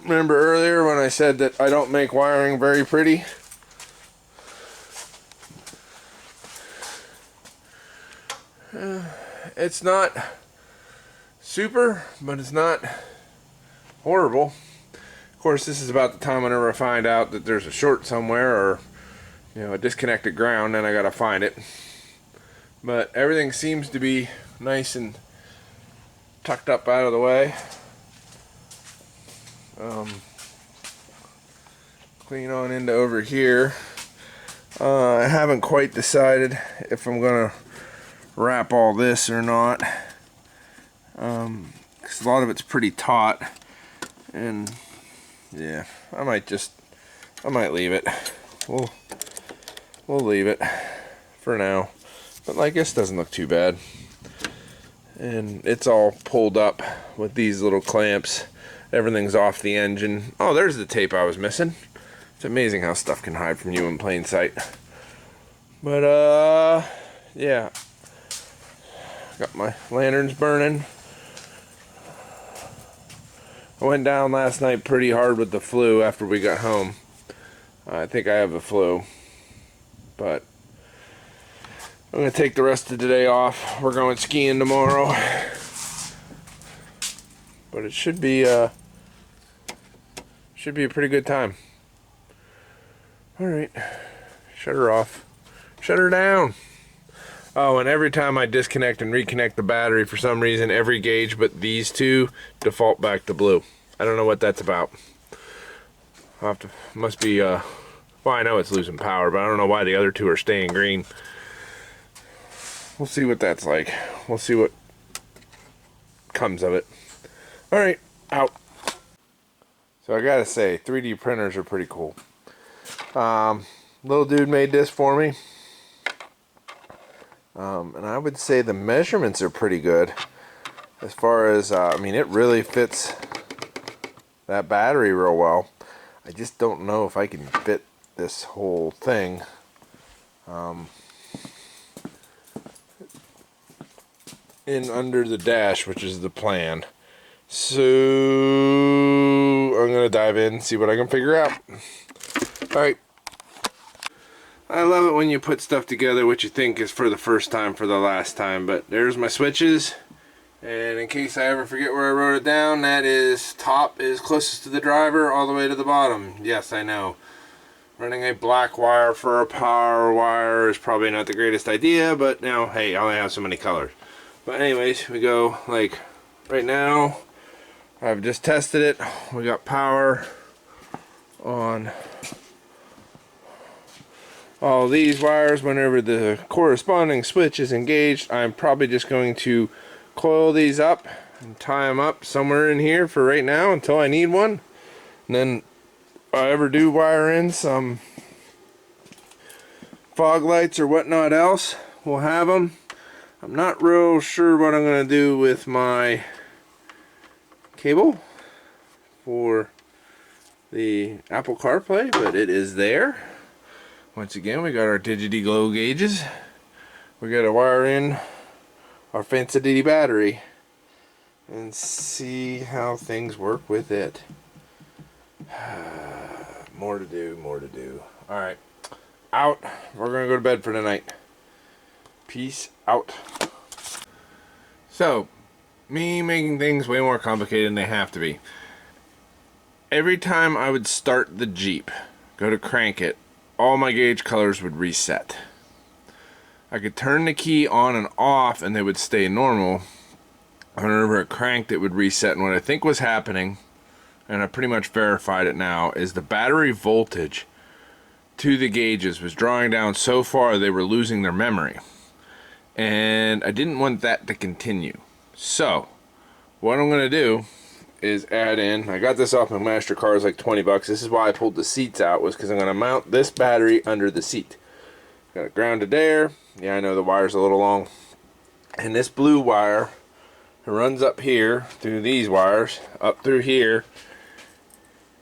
remember earlier when I said that I don't make wiring very pretty? It's not super, but it's not horrible. Of course, this is about the time whenever I find out that there's a short somewhere or, you know, a disconnected ground, then I gotta find it. But everything seems to be nice and tucked up out of the way. Clean on into over here. I haven't quite decided if I'm gonna wrap all this or not, because a lot of it's pretty taut, and yeah, I might leave it. We'll leave it for now, but like this doesn't look too bad, and it's all pulled up with these little clamps. Everything's off the engine. Oh, there's the tape I was missing. It's amazing how stuff can hide from you in plain sight. But yeah, got my lanterns burning. I went down last night pretty hard with the flu after we got home. I think I have the flu, but I'm gonna take the rest of the day off. We're going skiing tomorrow, but it should be a pretty good time. All right, shut her off, shut her down. Oh, and every time I disconnect and reconnect the battery, for some reason, every gauge but these two default back to blue. I don't know what that's about. I'll have to, must be, well, I know it's losing power, but I don't know why the other two are staying green. We'll see what that's like. We'll see what comes of it. All right, out. So I gotta say, 3D printers are pretty cool. Little dude made this for me. And I would say the measurements are pretty good as far as, I mean, it really fits that battery real well. I just don't know if I can fit this whole thing. in under the dash, which is the plan. So I'm gonna dive in and see what I can figure out. Alright. I love it when you put stuff together what you think is for the first time for the last time, but there's my switches. And in case I ever forget where I wrote it down, that is top is closest to the driver all the way to the bottom. Yes, I know. Running a black wire for a power wire is probably not the greatest idea, but now, hey, I only have so many colors. But anyways, we go like right now. I've just tested it. We got power on all these wires. Whenever the corresponding switch is engaged, I'm probably just going to coil these up and tie them up somewhere in here for right now until I need one. And then if I ever do wire in some fog lights or whatnot else, we'll have them. I'm not real sure what I'm going to do with my cable for the Apple CarPlay, but it is there. Once again, we got our Digity Glow gauges. We got to wire in our Fancy battery and see how things work with it. More to do, more to do. Alright, out. We're going to go to bed for tonight. Peace out. So, me making things way more complicated than they have to be. Every time I would start the Jeep, go to crank it, all my gauge colors would reset. I could turn the key on and off and they would stay normal. Whenever it cranked, it would reset. And what I think was happening, and I pretty much verified it now, is the battery voltage to the gauges was drawing down so far they were losing their memory. And I didn't want that to continue. So, what I'm going to do is add in, I got this off my MasterCard, it's like 20 bucks. This is why I pulled the seats out, was because I'm going to mount this battery under the seat. Got it grounded there. Yeah, I know the wire's a little long. And this blue wire runs up here through these wires, up through here,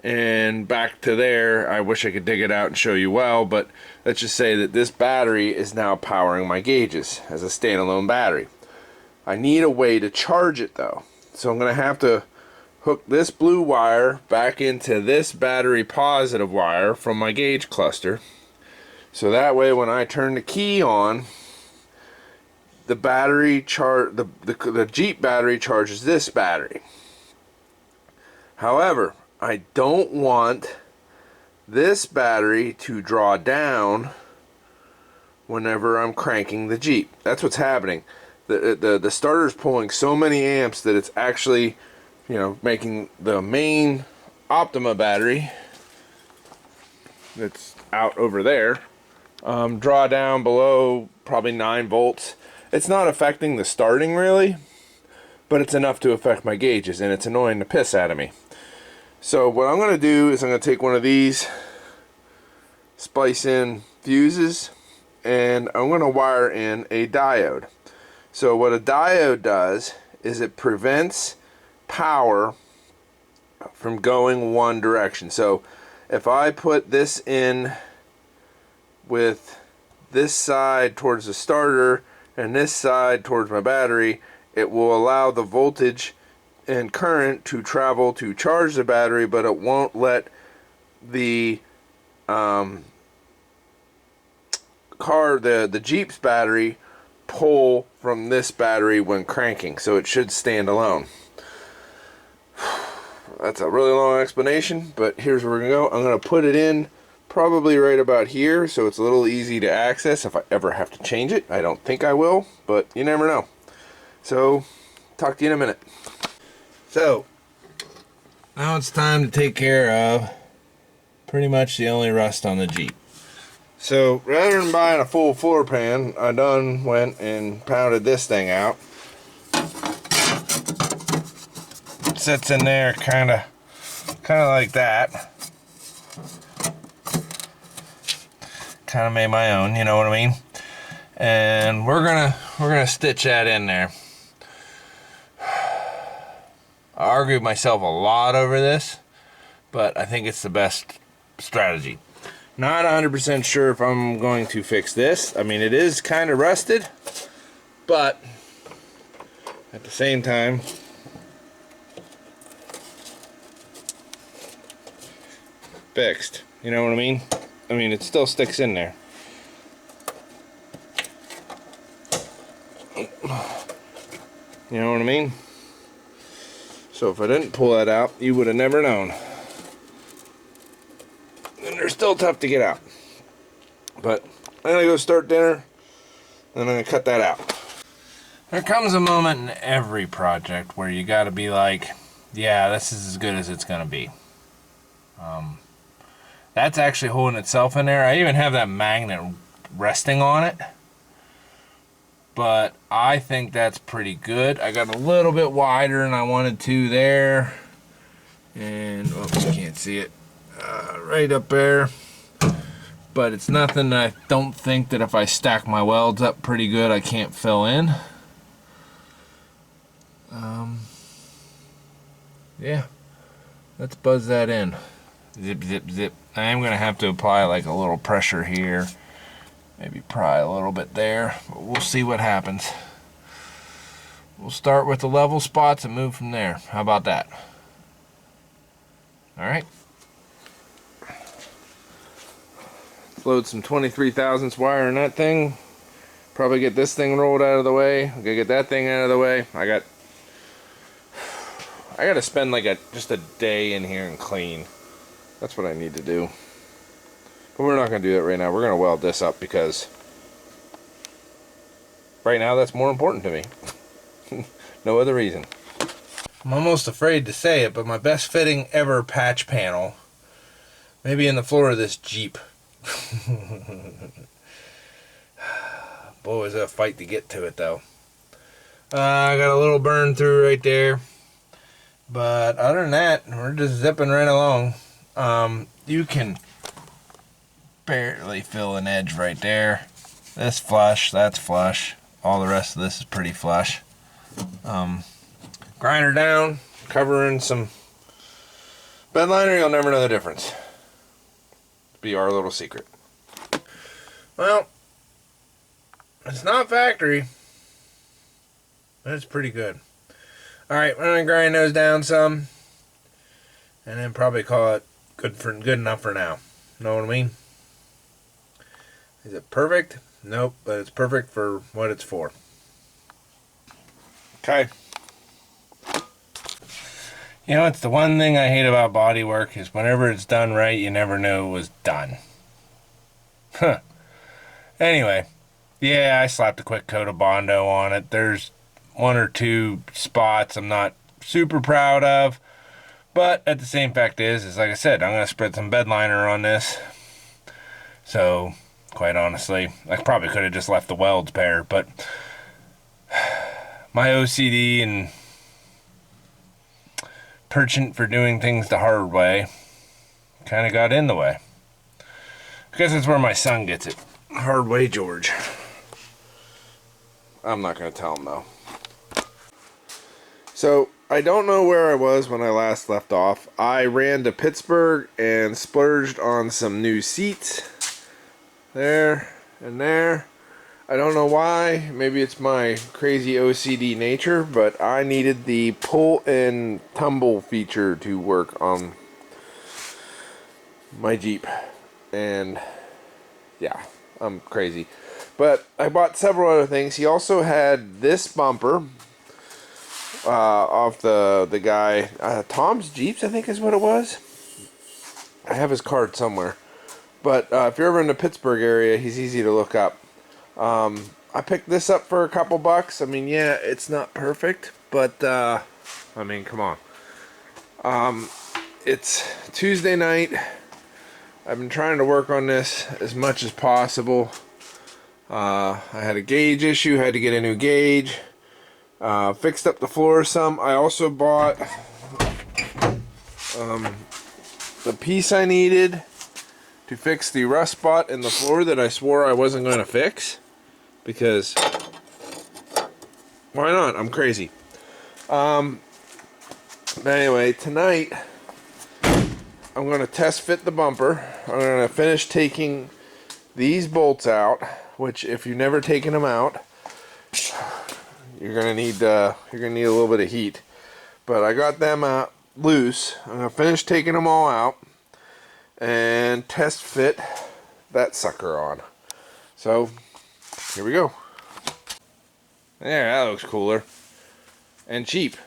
and back to there. I wish I could dig it out and show you well, but let's just say that this battery is now powering my gauges as a standalone battery. I need a way to charge it though. So I'm going to have to hook this blue wire back into this battery positive wire from my gauge cluster. So that way when I turn the key on, the battery the Jeep battery charges this battery. However, I don't want this battery to draw down whenever I'm cranking the Jeep. That's what's happening. The starter's pulling so many amps that it's actually, you know, making the main Optima battery that's out over there draw down below probably 9 volts. It's not affecting the starting really, but it's enough to affect my gauges, and it's annoying the piss out of me. So what I'm going to do is I'm going to take one of these splice in fuses, and I'm going to wire in a diode. So what a diode does is it prevents power from going one direction. So if I put this in with this side towards the starter and this side towards my battery, it will allow the voltage and current to travel to charge the battery, but it won't let the the Jeep's battery pull from this battery when cranking, so it should stand alone. That's a really long explanation, but here's where we're gonna go. I'm gonna put it in probably right about here, so it's a little easy to access if I ever have to change it. I don't think I will, but you never know. So talk to you in a minute. So now it's time to take care of pretty much the only rust on the Jeep. So rather than buying a full floor pan, I done went and pounded this thing out. It sits in there kind of like that. Kind of made my own, you know what I mean? And we're gonna stitch that in there. I argued myself a lot over this, but I think it's the best strategy. Not 100% sure if I'm going to fix this. I mean, it is kind of rusted, but at the same time, fixed. You know what I mean? I mean, it still sticks in there. You know what I mean? So if I didn't pull that out, you would have never known. And they're still tough to get out. But I'm gonna go start dinner, and I'm gonna cut that out. There comes a moment in every project where you gotta be like, yeah, this is as good as it's gonna be. That's actually holding itself in there. I even have that magnet resting on it. But I think that's pretty good. I got a little bit wider than I wanted to there. And, oh, you can't see it. Right up there. But it's nothing I don't think that if I stack my welds up pretty good, I can't fill in. Yeah. Let's buzz that in. Zip, zip, zip. I am going to have to apply like a little pressure here. Maybe pry a little bit there. But we'll see what happens. We'll start with the level spots and move from there. How about that? Alright. Load some 23 thousandths wire in that thing. Probably get this thing rolled out of the way. I'm gonna get that thing out of the way. I gotta spend like just a day in here and clean. That's what I need to do. But we're not gonna do that right now. We're gonna weld this up because right now that's more important to me. No other reason. I'm almost afraid to say it, but my best fitting ever patch panel, maybe in the floor of this Jeep. Boy, was that a fight to get to it though. I got a little burn through right there, but other than that, we're just zipping right along. You can barely fill an edge right there. This flush, that's flush. All the rest of this is pretty flush. Grinder down, covering some bed liner, you'll never know the difference. Be our little secret. Well, it's not factory, but it's pretty good. Alright, we're gonna grind those down some, and then probably call it good enough for now. Know what I mean? Is it perfect? Nope, but it's perfect for what it's for. Okay. You know, it's the one thing I hate about body work is whenever it's done right, you never know it was done. Huh. Anyway, yeah, I slapped a quick coat of Bondo on it. There's one or two spots I'm not super proud of, but at the same fact is like I said, I'm going to spread some bed liner on this. So, quite honestly, I probably could have just left the welds bare, but my OCD and penchant for doing things the hard way kind of got in the way. I guess that's where my son gets it. Hard way, George. I'm not going to tell him though. So, I don't know where I was when I last left off. I ran to Pittsburgh and splurged on some new seats. There and there. I don't know why. Maybe it's my crazy OCD nature, but I needed the pull and tumble feature to work on my Jeep. And yeah, I'm crazy. But I bought several other things. He also had this bumper off the guy, Tom's Jeeps, I think is what it was. I have his card somewhere. But if you're ever in the Pittsburgh area, he's easy to look up. I picked this up for a couple bucks. I mean, yeah, it's not perfect, but I mean, come on. It's Tuesday night. I've been trying to work on this as much as possible. I had a gauge issue, had to get a new gauge. Fixed up the floor some. I also bought the piece I needed to fix the rust spot in the floor that I swore I wasn't going to fix. Because, why not? I'm crazy. Anyway, tonight, I'm going to test fit the bumper. I'm going to finish taking these bolts out, which if you've never taken them out, you're gonna need a little bit of heat. But I got them loose. I'm gonna finish taking them all out and test fit that sucker on. So here we go. There, that looks cooler and cheap.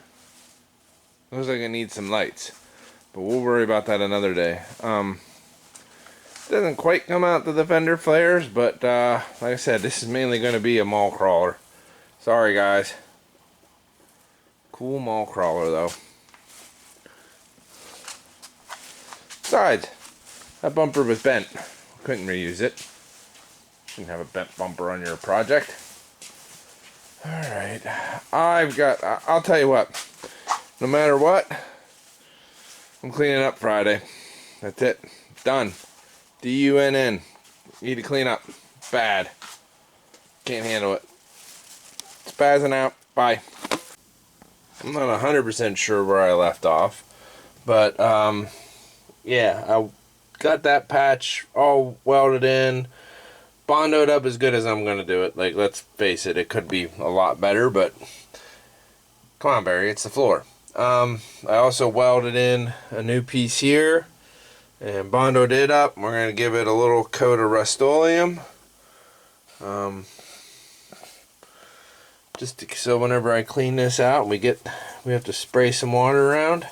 Looks like it needs some lights, but we'll worry about that another day. Doesn't quite come out to the fender flares, but like I said, this is mainly going to be a mall crawler. Sorry guys. Cool mall crawler though. Besides, that bumper was bent. Couldn't reuse it. Shouldn't have a bent bumper on your project. Alright, I'll tell you what, no matter what, I'm cleaning up Friday. That's it. Done. D-U-N-N. Need to clean up. Bad. Can't handle it. Spazzing out. Bye. I'm not 100% sure where I left off, but yeah, I got that patch all welded in, bondoed up as good as I'm gonna do it. Like, let's face it, it could be a lot better, but come on, Barry, it's the floor. I also welded in a new piece here and bondoed it up. We're gonna give it a little coat of Rust-Oleum, so whenever I clean this out, we have to spray some water around.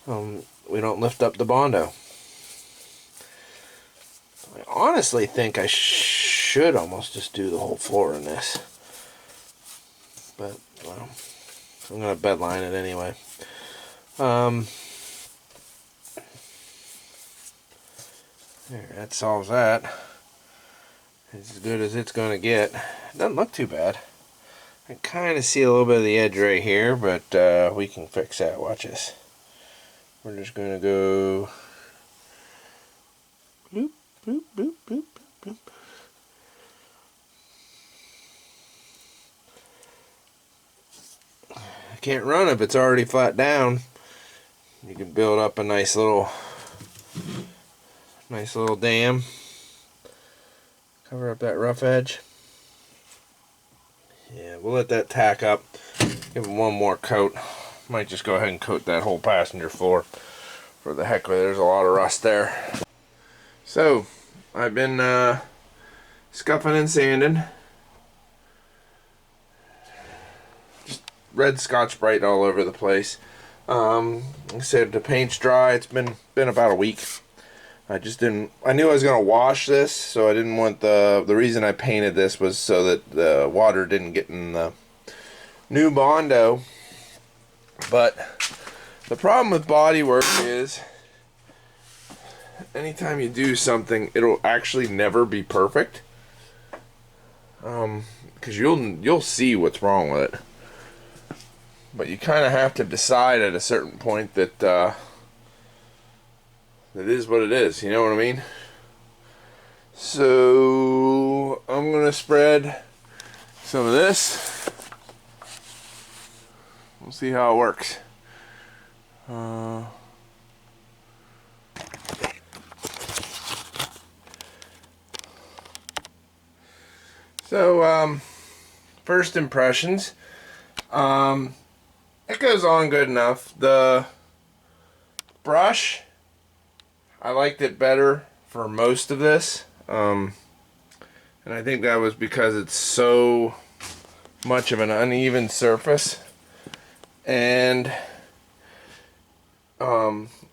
We don't lift up the Bondo. I honestly think I should almost just do the whole floor in this, but well, I'm gonna bedline it anyway. There, that solves that. It's as good as it's gonna get. It doesn't look too bad. I kind of see a little bit of the edge right here, but we can fix that. Watch this. We're just going to go boop, boop, boop, boop, boop. I can't run if it's already flat down. You can build up a nice little dam. Cover up that rough edge. Yeah, we'll let that tack up. Give it one more coat. Might just go ahead and coat that whole passenger floor for the heck of it. There's a lot of rust there. So, I've been scuffing and sanding. Just red Scotch-Brite all over the place. Like I said, the paint's dry. It's been about a week. I knew I was going to wash this, so I didn't want the reason I painted this was so that the water didn't get in the new Bondo. But the problem with bodywork is anytime you do something, it'll actually never be perfect. Because you'll see what's wrong with it. But you kind of have to decide at a certain point that it is what it is, you know what I mean? So I'm gonna spread some of this. We'll see how it works. So first impressions. It goes on good enough. The brush, I liked it better for most of this, and I think that was because it's so much of an uneven surface, and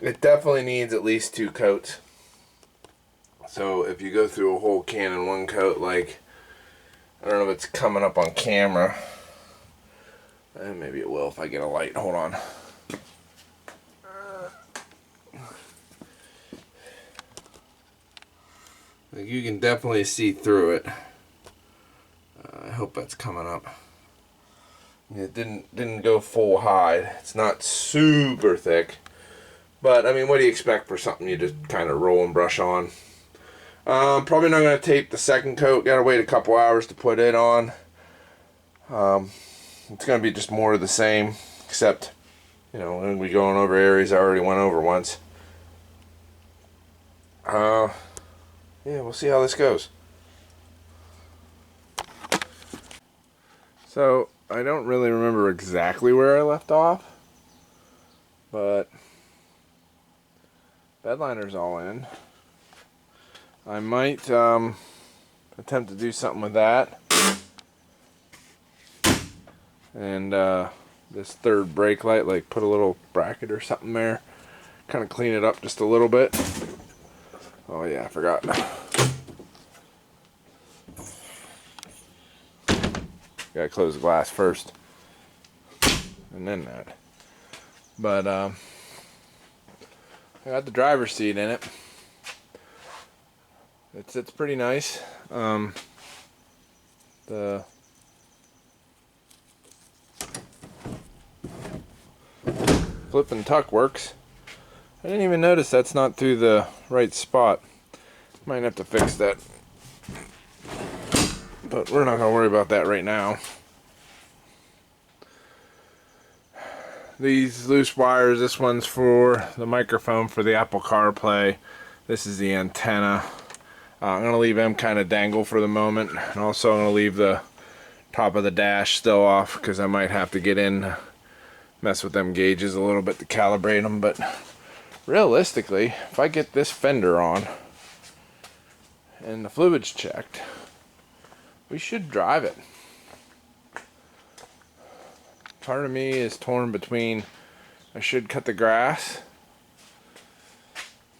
it definitely needs at least 2 coats. So if you go through a whole can in 1 coat, like, I don't know if it's coming up on camera, maybe it will if I get a light. Hold on. You can definitely see through it. I hope that's coming up. It didn't go full hide. It's not super thick, but I mean, what do you expect for something you just kind of roll and brush on? Probably not going to tape the second coat. Got to wait a couple hours to put it on. It's going to be just more of the same, except, you know, when we going over areas I already went over once. Yeah, we'll see how this goes. So I don't really remember exactly where I left off, but bed liner's all in. I might attempt to do something with that. And this third brake light, like put a little bracket or something there. Kind of clean it up just a little bit. Oh yeah, I forgot. Gotta close the glass first. And then that. But I got the driver's seat in it. It's pretty nice. The flip and tuck works. I didn't even notice that's not through the right spot. Might have to fix that. But we're not gonna worry about that right now. These loose wires, this one's for the microphone for the Apple CarPlay. This is the antenna. I'm going to leave them kind of dangle for the moment. And also I'm going to leave the top of the dash still off because I might have to get in, mess with them gauges a little bit to calibrate them. But realistically, if I get this fender on and the fluids checked, we should drive it. Part of me is torn between I should cut the grass,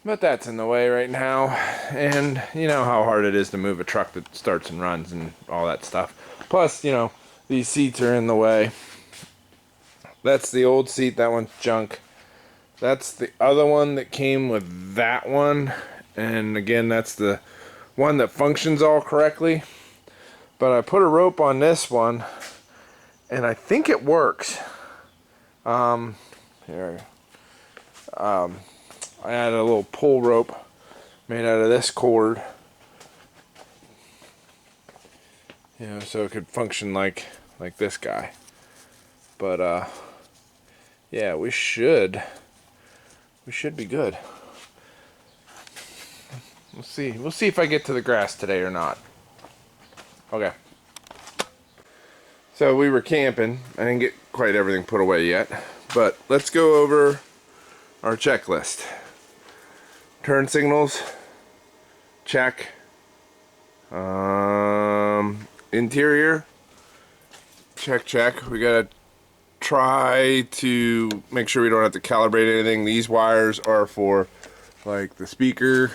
but that's in the way right now, and you know how hard it is to move a truck that starts and runs and all that stuff. Plus, you know, these seats are in the way. That's the old seat, that one's junk. That's the other one that came with that one, and again, that's the one that functions all correctly. But I put a rope on this one, and I think it works. Here. I added a little pull rope made out of this cord. You know, so it could function like this guy. But yeah, we should be good. We'll see. We'll see if I get to the grass today or not. Okay. So we were camping. I didn't get quite everything put away yet, but let's go over our checklist. Turn signals, check. Interior, check. We gotta try to make sure we don't have to calibrate anything. These wires are for like the speaker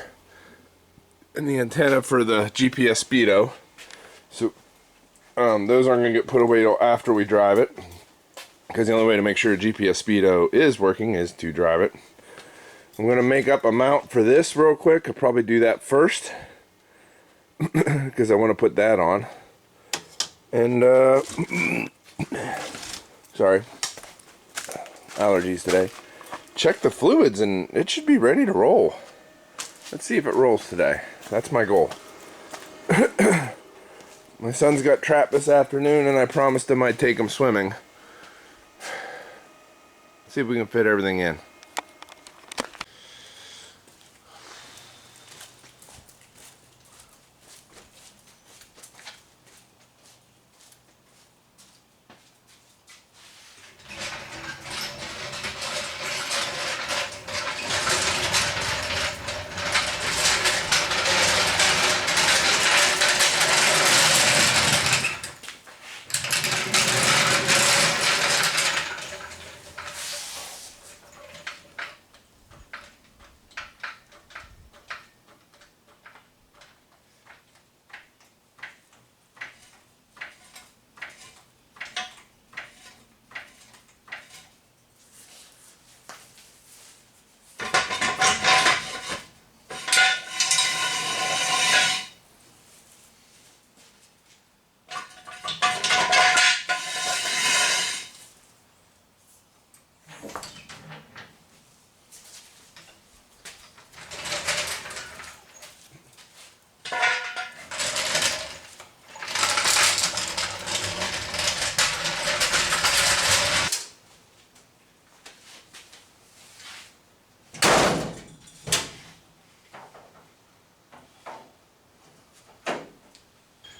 and the antenna for the GPS speedo. So those aren't going to get put away till after we drive it, because the only way to make sure a GPS speedo is working is to drive it. I'm going to make up a mount for this real quick. I'll probably do that first because I want to put that on. And sorry, allergies today. Check the fluids and it should be ready to roll. Let's see if it rolls today. That's my goal. My son's got trapped this afternoon, and I promised him I'd take him swimming. See if we can fit everything in.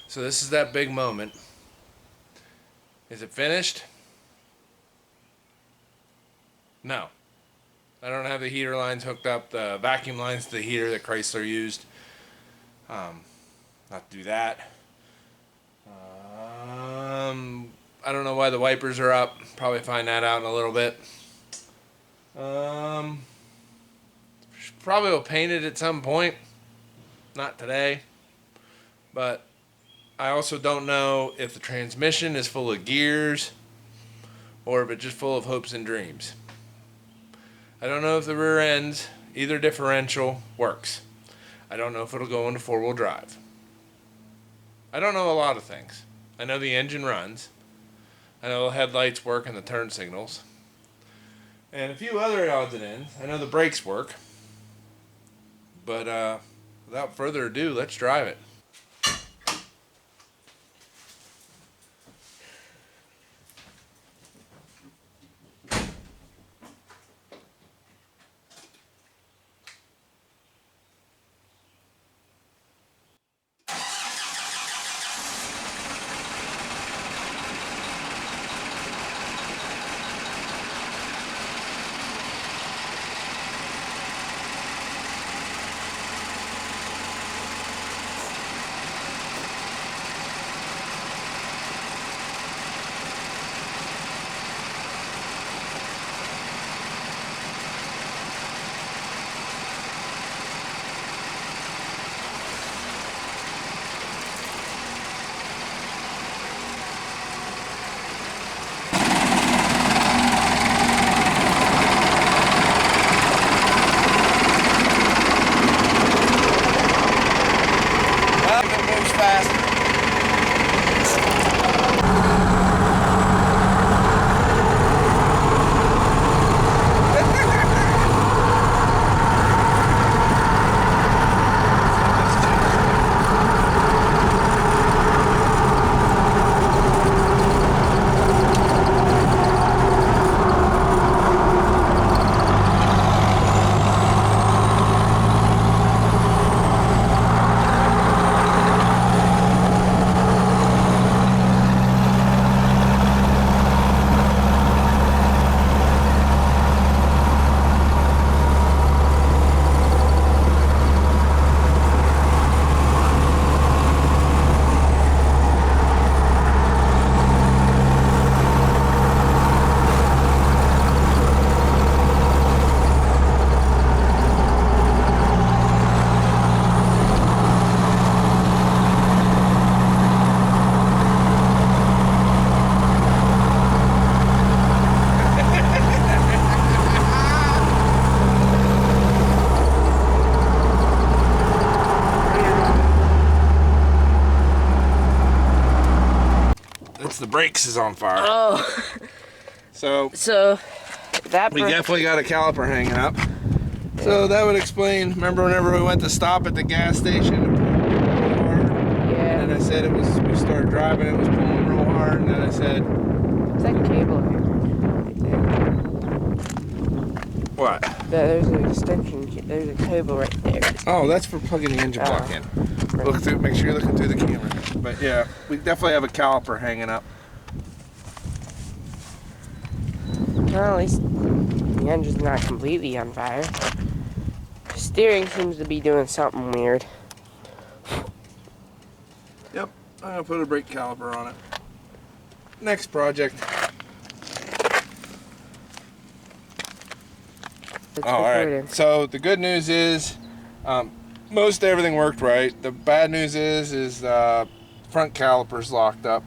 So this is that big moment. Is it finished? No. I don't have the heater lines hooked up, the vacuum lines to the heater that Chrysler used. Not to do that. I don't know why the wipers are up. Probably find that out in a little bit. Probably will paint it at some point. Not today. But I also don't know if the transmission is full of gears or if it's just full of hopes and dreams. I don't know if the rear ends, either differential, works. I don't know if it'll go into four-wheel drive. I don't know a lot of things. I know the engine runs. I know the headlights work and the turn signals. And a few other odds and ends. I know the brakes work. But without further ado, let's drive it. The brakes is on fire. Oh. So that we definitely got a caliper hanging up. So that would explain, remember whenever we went to stop at the gas station to pull real hard? Yeah. And I said it was, we started driving, it was pulling real hard, and then I said... It's like a cable here. Right there. What? There's an extension, there's a cable right there. Oh, that's for plugging the engine block in. Right. Look through, make sure you're looking through the camera. But yeah, we definitely have a caliper hanging up. Well, at least the engine's not completely on fire. Steering seems to be doing something weird. Yep, I'm gonna put a brake caliper on it. Next project. Alright, so the good news is most everything worked right. The bad news is front caliper's locked up.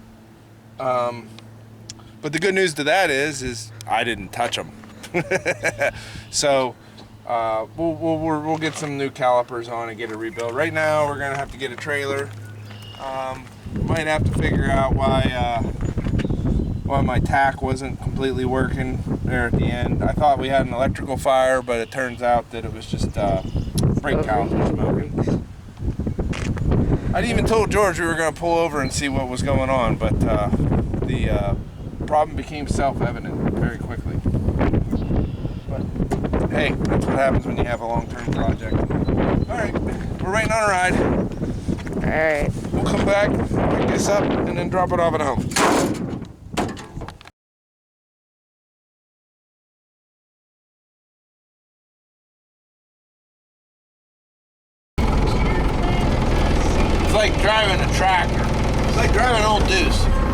But the good news to that is I didn't touch them. So we'll get some new calipers on and get it rebuilt. Right now we're gonna have to get a trailer. Might have to figure out why my tack wasn't completely working there at the end. I thought we had an electrical fire, but it turns out that it was just brake caliper smoking. I'd even told George we were going to pull over and see what was going on, but the problem became self-evident very quickly. But hey, that's what happens when you have a long-term project. Alright, we're waiting on a ride. Alright. We'll come back, pick this up, and then drop it off at home. It's like driving an old Deuce.